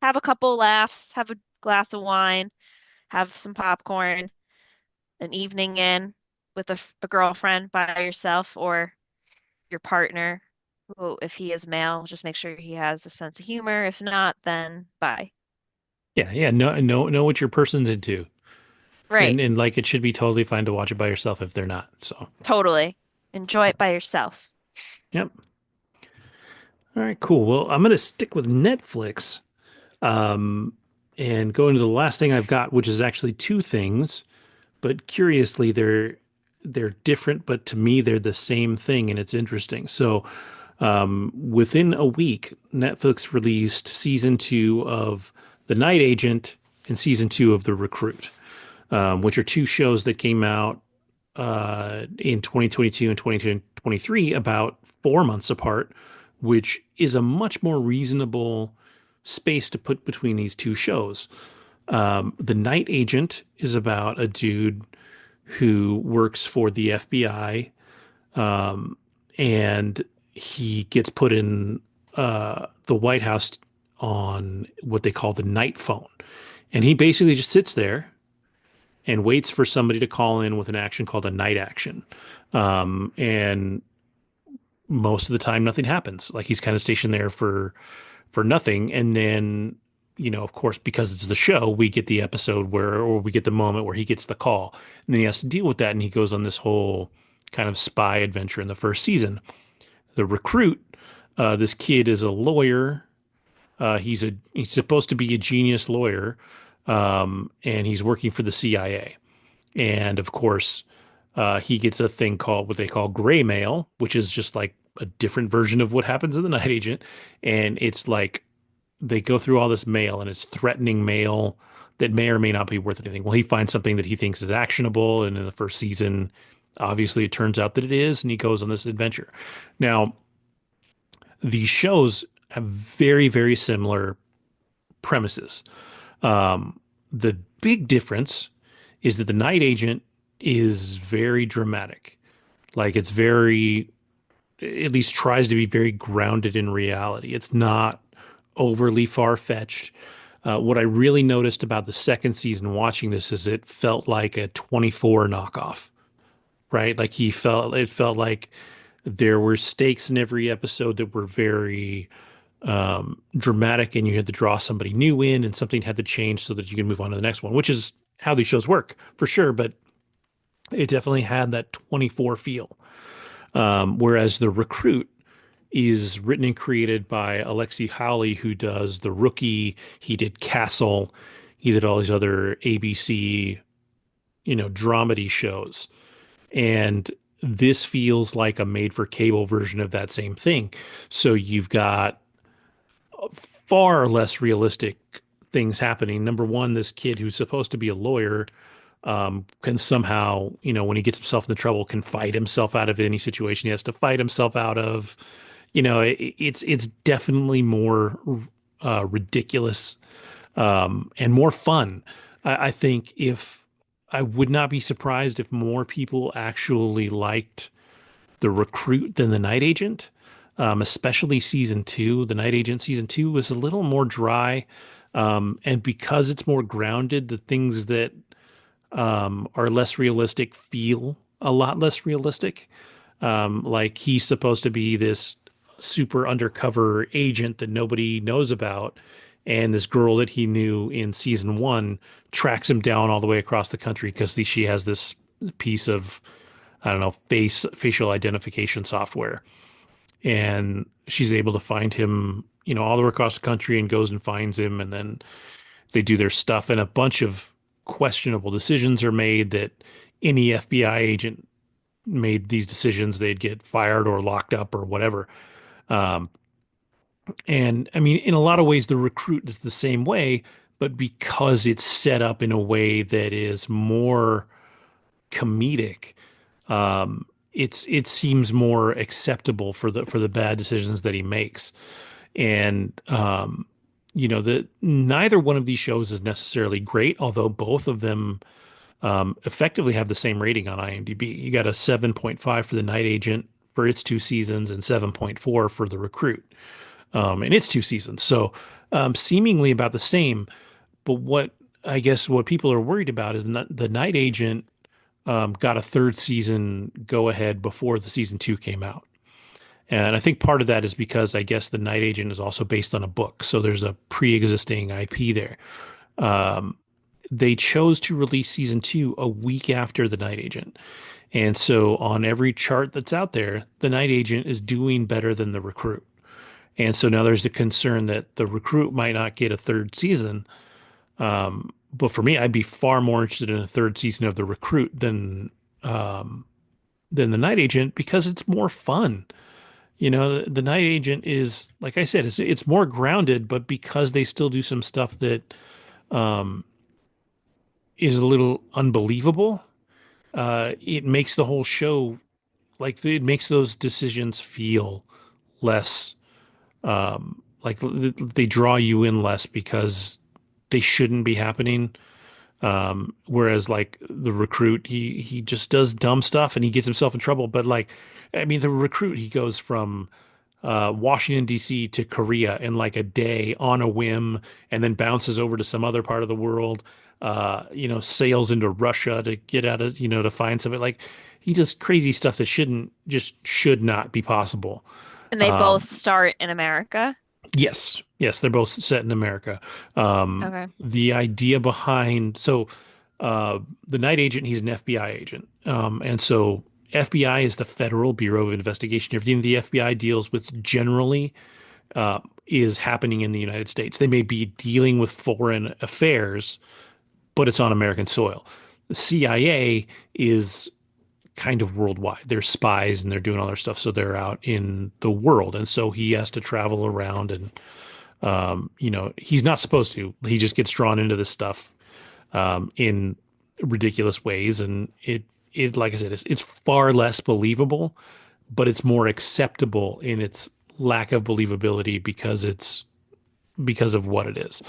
have a couple laughs, have a glass of wine, have some popcorn, an evening in with a girlfriend by yourself or your partner. Who, if he is male, just make sure he has a sense of humor. If not, then bye. Yeah, yeah. Know what your person's into, Right. and like it should be totally fine to watch it by yourself if they're not. So, Totally. Enjoy it by yourself. yep. All right, cool. Well, I'm gonna stick with Netflix, um, and go into the last thing I've got, which is actually two things, but curiously they're different, but to me they're the same thing, and it's interesting. So, within a week, Netflix released season two of The Night Agent and season two of The Recruit, which are two shows that came out in 2022 and 2023, about 4 months apart, which is a much more reasonable space to put between these two shows. The Night Agent is about a dude who works for the FBI, and he gets put in the White House on what they call the night phone. And he basically just sits there and waits for somebody to call in with an action called a night action. And most of the time, nothing happens. Like he's kind of stationed there for nothing. And then, of course, because it's the show, we get the episode where, or we get the moment where he gets the call, and then he has to deal with that, and he goes on this whole kind of spy adventure in the first season. The Recruit, this kid is a lawyer. He's supposed to be a genius lawyer, and he's working for the CIA. And of course, he gets a thing called what they call gray mail, which is just like a different version of what happens in the Night Agent. And it's like they go through all this mail, and it's threatening mail that may or may not be worth anything. Well, he finds something that he thinks is actionable, and in the first season, obviously, it turns out that it is, and he goes on this adventure. Now, these shows have very, very similar premises. The big difference is that the Night Agent is very dramatic. Like it's very, at least tries to be very grounded in reality. It's not overly far-fetched. What I really noticed about the second season watching this is it felt like a 24 knockoff, right? Like it felt like there were stakes in every episode that were very dramatic, and you had to draw somebody new in, and something had to change so that you can move on to the next one, which is how these shows work for sure. But it definitely had that 24 feel. Whereas The Recruit is written and created by Alexi Hawley, who does The Rookie. He did Castle. He did all these other ABC, dramedy shows. And this feels like a made for cable version of that same thing. So you've got far less realistic things happening. Number one, this kid who's supposed to be a lawyer can somehow, when he gets himself into trouble, can fight himself out of any situation he has to fight himself out of. It's definitely more ridiculous and more fun. I think if I would not be surprised if more people actually liked The Recruit than The Night Agent, especially season two. The Night Agent season two was a little more dry. And because it's more grounded, the things that are less realistic feel a lot less realistic. Like he's supposed to be this super undercover agent that nobody knows about. And this girl that he knew in season one tracks him down all the way across the country because she has this piece of, I don't know, facial identification software. And she's able to find him, all the way across the country, and goes and finds him. And then they do their stuff, and a bunch of questionable decisions are made that any FBI agent made these decisions, they'd get fired or locked up or whatever. Um, and I mean, in a lot of ways, The Recruit is the same way, but because it's set up in a way that is more comedic, it seems more acceptable for the bad decisions that he makes. And the neither one of these shows is necessarily great, although both of them effectively have the same rating on IMDb. You got a 7.5 for The Night Agent for its two seasons, and 7.4 for The Recruit in its two seasons. So seemingly about the same. But what I guess what people are worried about is not, the Night Agent got a third season go ahead before the season two came out. And I think part of that is because I guess the Night Agent is also based on a book. So there's a pre-existing IP there. Um, they chose to release season two a week after the Night Agent. And so on every chart that's out there, the Night Agent is doing better than the Recruit. And so now there's the concern that the Recruit might not get a third season. But for me, I'd be far more interested in a third season of the Recruit than the Night Agent because it's more fun. You know, the Night Agent is, like I said, it's more grounded, but because they still do some stuff that um, is a little unbelievable, it makes the whole show like it makes those decisions feel less like they draw you in less because they shouldn't be happening. Whereas like the Recruit, he just does dumb stuff and he gets himself in trouble. But like, I mean, the Recruit, he goes from Washington, D.C. to Korea in like a day on a whim and then bounces over to some other part of the world, sails into Russia to get out of, to find something. Like he does crazy stuff that should not be possible. And they both Um, start in America. yes, yes, they're both set in America. Okay. The idea behind, the night agent, he's an FBI agent. And so FBI is the Federal Bureau of Investigation. Everything the FBI deals with generally is happening in the United States. They may be dealing with foreign affairs, but it's on American soil. The CIA is kind of worldwide. They're spies and they're doing all their stuff, so they're out in the world. And so he has to travel around and he's not supposed to. He just gets drawn into this stuff in ridiculous ways, and it like I said, it's far less believable, but it's more acceptable in its lack of believability because of what it is.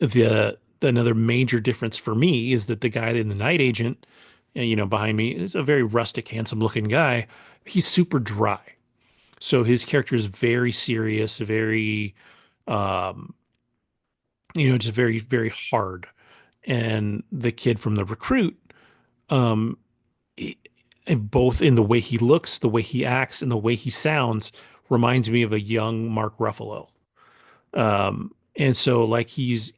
The Another major difference for me is that the guy in the Night Agent, behind me is a very rustic, handsome looking guy. He's super dry. So his character is very serious, very, um, just very, very hard. And the kid from the Recruit, um, he- both in the way he looks, the way he acts, and the way he sounds, reminds me of a young Mark Ruffalo. And so like he's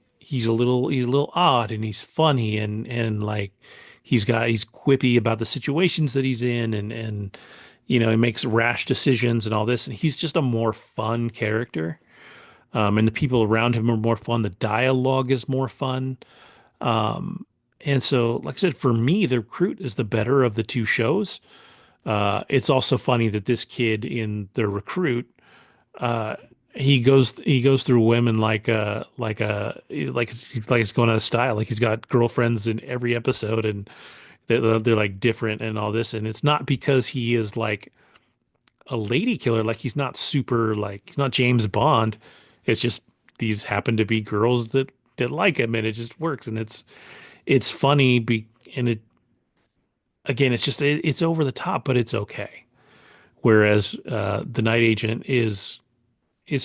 a little odd and he's funny and like he's quippy about the situations that he's in and he makes rash decisions and all this, and he's just a more fun character. And the people around him are more fun. The dialogue is more fun. And so, like I said, for me, The Recruit is the better of the two shows. It's also funny that this kid in The Recruit, uh, he goes through women like it's going out of style. Like he's got girlfriends in every episode, and they're like different and all this. And it's not because he is like a lady killer. Like he's not super like he's not James Bond. It's just these happen to be girls that like him, and it just works. And it's funny, and it again, it's over the top, but it's okay. Whereas the Night Agent is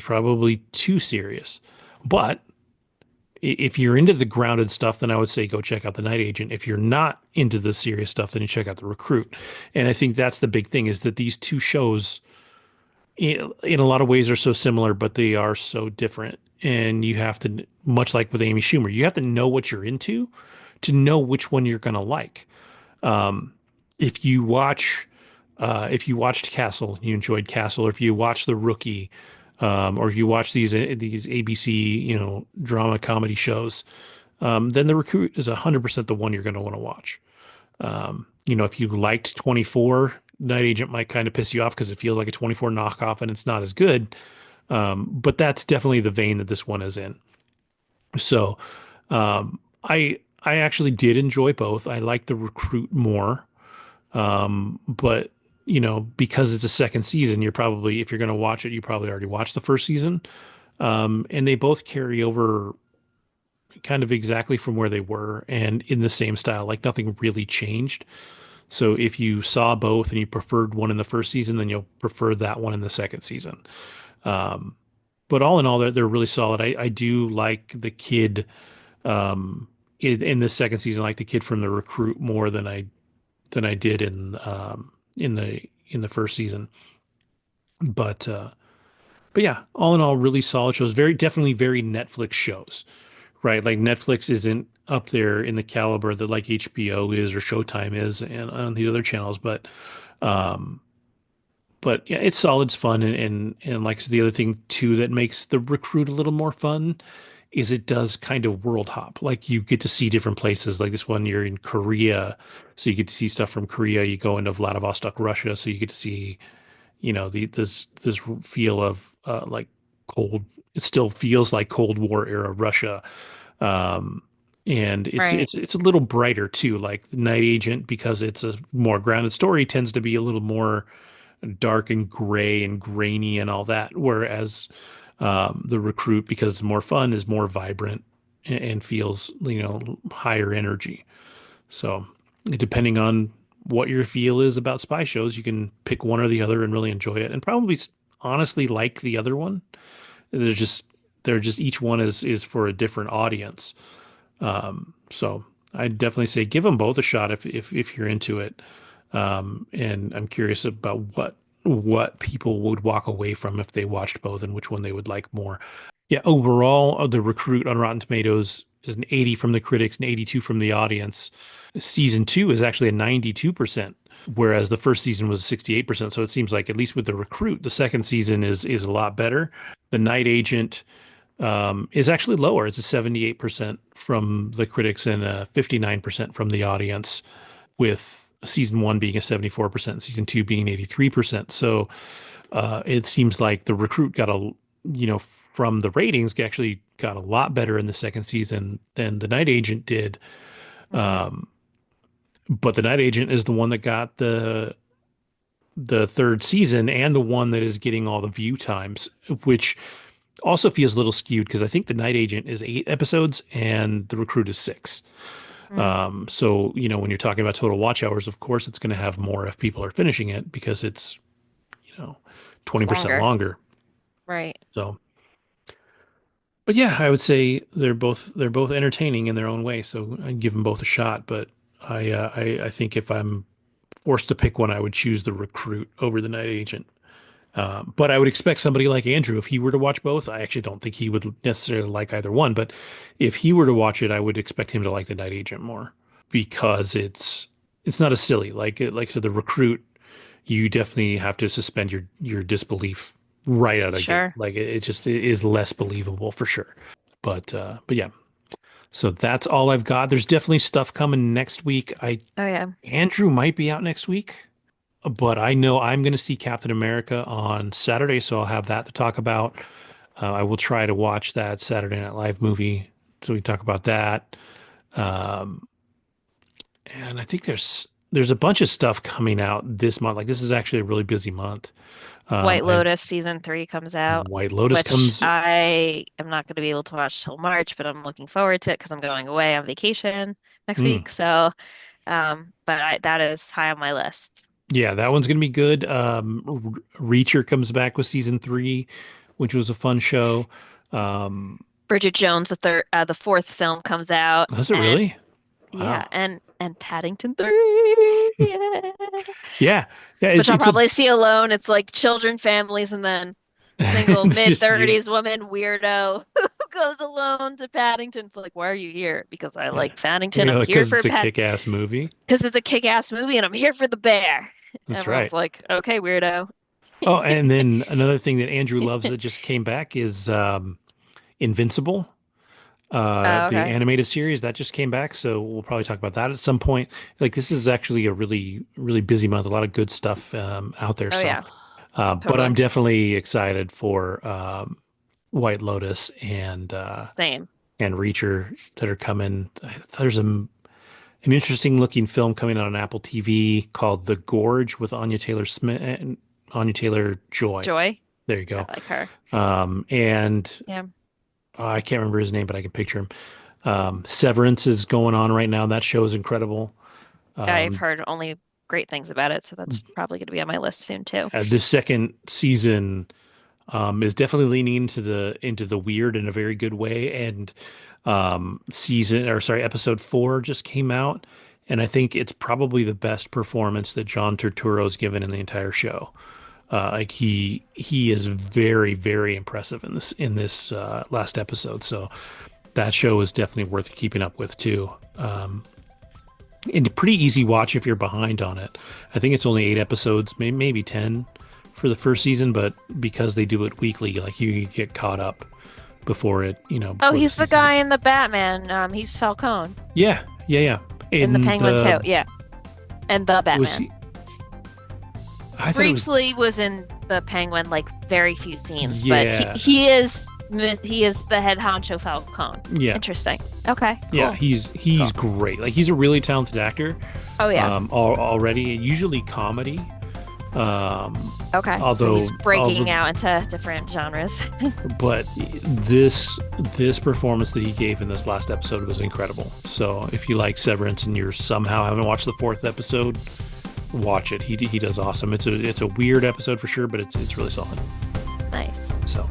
probably too serious. But if you're into the grounded stuff, then I would say go check out the Night Agent. If you're not into the serious stuff, then you check out the Recruit. And I think that's the big thing is that these two shows, in a lot of ways, are so similar, but they are so different. And you have to, much like with Amy Schumer, you have to know what you're into to know which one you're going to like. Um, if you watch, if you watched Castle, you enjoyed Castle, or if you watch The Rookie, or if you watch these ABC, drama comedy shows, then The Recruit is 100% the one you're going to want to watch. If you liked 24, Night Agent might kind of piss you off because it feels like a 24 knockoff and it's not as good. But that's definitely the vein that this one is in. So, I actually did enjoy both. I like The Recruit more. But because it's a second season, you're probably, if you're going to watch it, you probably already watched the first season. And they both carry over kind of exactly from where they were and in the same style, like nothing really changed. So if you saw both and you preferred one in the first season, then you'll prefer that one in the second season. Um, but all in all, they're really solid. I do like the kid um, in the second season, I like the kid from the recruit more than I did in the first season. But but yeah, all in all, really solid shows. Very definitely very Netflix shows, right? Like Netflix isn't up there in the caliber that like HBO is or Showtime is and on the other channels, um, but yeah, it's solid, it's fun, and like the other thing too that makes the recruit a little more fun is it does kind of world hop. Like you get to see different places. Like this one, you're in Korea, so you get to see stuff from Korea. You go into Vladivostok, Russia, so you get to see, this feel of like cold. It still feels like Cold War era Russia, um, and it's Right. it's it's a little brighter too. Like the Night Agent, because it's a more grounded story, tends to be a little more dark and gray and grainy and all that. Whereas the recruit, because it's more fun, is more vibrant and feels, higher energy. So depending on what your feel is about spy shows, you can pick one or the other and really enjoy it, and probably honestly like the other one. They're just they're just each one is for a different audience. So I'd definitely say give them both a shot if you're into it. And I'm curious about what people would walk away from if they watched both and which one they would like more. Yeah, overall, the Recruit on Rotten Tomatoes is an 80 from the critics and 82 from the audience. Season two is actually a 92%, whereas the first season was 68%. So it seems like at least with the Recruit, the second season is a lot better. The Night Agent is actually lower. It's a 78% from the critics and a 59% from the audience, with season one being a 74%, season two being 83%. So it seems like the Recruit from the ratings, actually got a lot better in the second season than the Night Agent did. Hmm. But the Night Agent is the one that got the third season and the one that is getting all the view times, which also feels a little skewed because I think the Night Agent is 8 episodes and the Recruit is 6. Mm. So, when you're talking about total watch hours, of course, it's going to have more if people are finishing it because it's, you know, It's 20% longer. longer. Right. So, but yeah, I would say they're both entertaining in their own way. So I'd give them both a shot. But I think if I'm forced to pick one, I would choose the Recruit over the Night Agent. But I would expect somebody like Andrew, if he were to watch both, I actually don't think he would necessarily like either one. But if he were to watch it, I would expect him to like the Night Agent more because it's not as silly. Like I said, the Recruit, you definitely have to suspend your disbelief right out of the gate. Sure. Like it is less believable for sure. But yeah. So that's all I've got. There's definitely stuff coming next week. I Oh yeah. Andrew might be out next week. But I know I'm going to see Captain America on Saturday, so I'll have that to talk about. I will try to watch that Saturday Night Live movie, so we can talk about that. Um, and I think there's a bunch of stuff coming out this month. Like this is actually a really busy month. White I Lotus season 3 comes out, White Lotus which comes. I am not going to be able to watch till March, but I'm looking forward to it because I'm going away on vacation next Mm, week. So, that is high on my list. yeah, that one's going to be good. Reacher comes back with season three, which was a fun show. Um, Bridget Jones, the fourth film comes out, does it and really? yeah, Wow. and Paddington 3, yeah, Yeah, yeah. which It's I'll it's a probably see alone. It's like children, families, and then single mid just you. 30s woman weirdo who goes alone to Paddington. It's like, why are you here? Because I Yeah. like Paddington. I'm here Because for it's a Pat kick-ass movie. because it's a kick-ass movie, and I'm here for the bear. That's Everyone's right. like, okay, weirdo. Oh, and then another thing that Andrew loves that just came back is Invincible, Oh, the okay. animated series that just came back. So we'll probably talk about that at some point. Like this is actually a really, really busy month. A lot of good stuff out there. Oh So, yeah, but I'm totally. definitely excited for White Lotus Same. and Reacher that are coming. There's an interesting looking film coming out on Apple TV called The Gorge with Anya Taylor Smith and Anya Taylor Joy. Joy. There you I go. like her. And Yeah. I can't remember his name, but I can picture him. Severance is going on right now. That show is incredible. I've Um, heard only great things about it, so that's probably going to be on my list soon too. the second season, is definitely leaning into the weird in a very good way. And episode 4 just came out, and I think it's probably the best performance that John Turturro's given in the entire show. Like he is very, very impressive in this last episode. So that show is definitely worth keeping up with too. And a pretty easy watch if you're behind on it. I think it's only 8 episodes, maybe 10 for the first season, but because they do it weekly, like you get caught up before it, Oh, before the he's the season guy ends. in the Batman. He's Falcone Yeah, yeah, yeah. in the In Penguin too. Yeah, and the was Batman. he, I thought it was, Briefly was in the Penguin, like very few scenes, but yeah, he is the head honcho Falcone. yeah, Interesting. Okay, yeah. cool. He's Cool. great. Like he's a really talented actor. Oh yeah. Already, usually comedy. Okay. So Although, he's breaking although out into different genres. but this performance that he gave in this last episode was incredible. So if you like Severance and you're somehow haven't watched the 4th episode, watch it. He does awesome. It's a weird episode for sure, but it's really solid. Nice. So,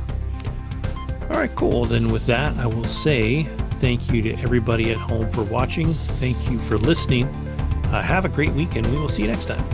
all right, cool. Then with that, I will say thank you to everybody at home for watching. Thank you for listening. Have a great week, and we will see you next time.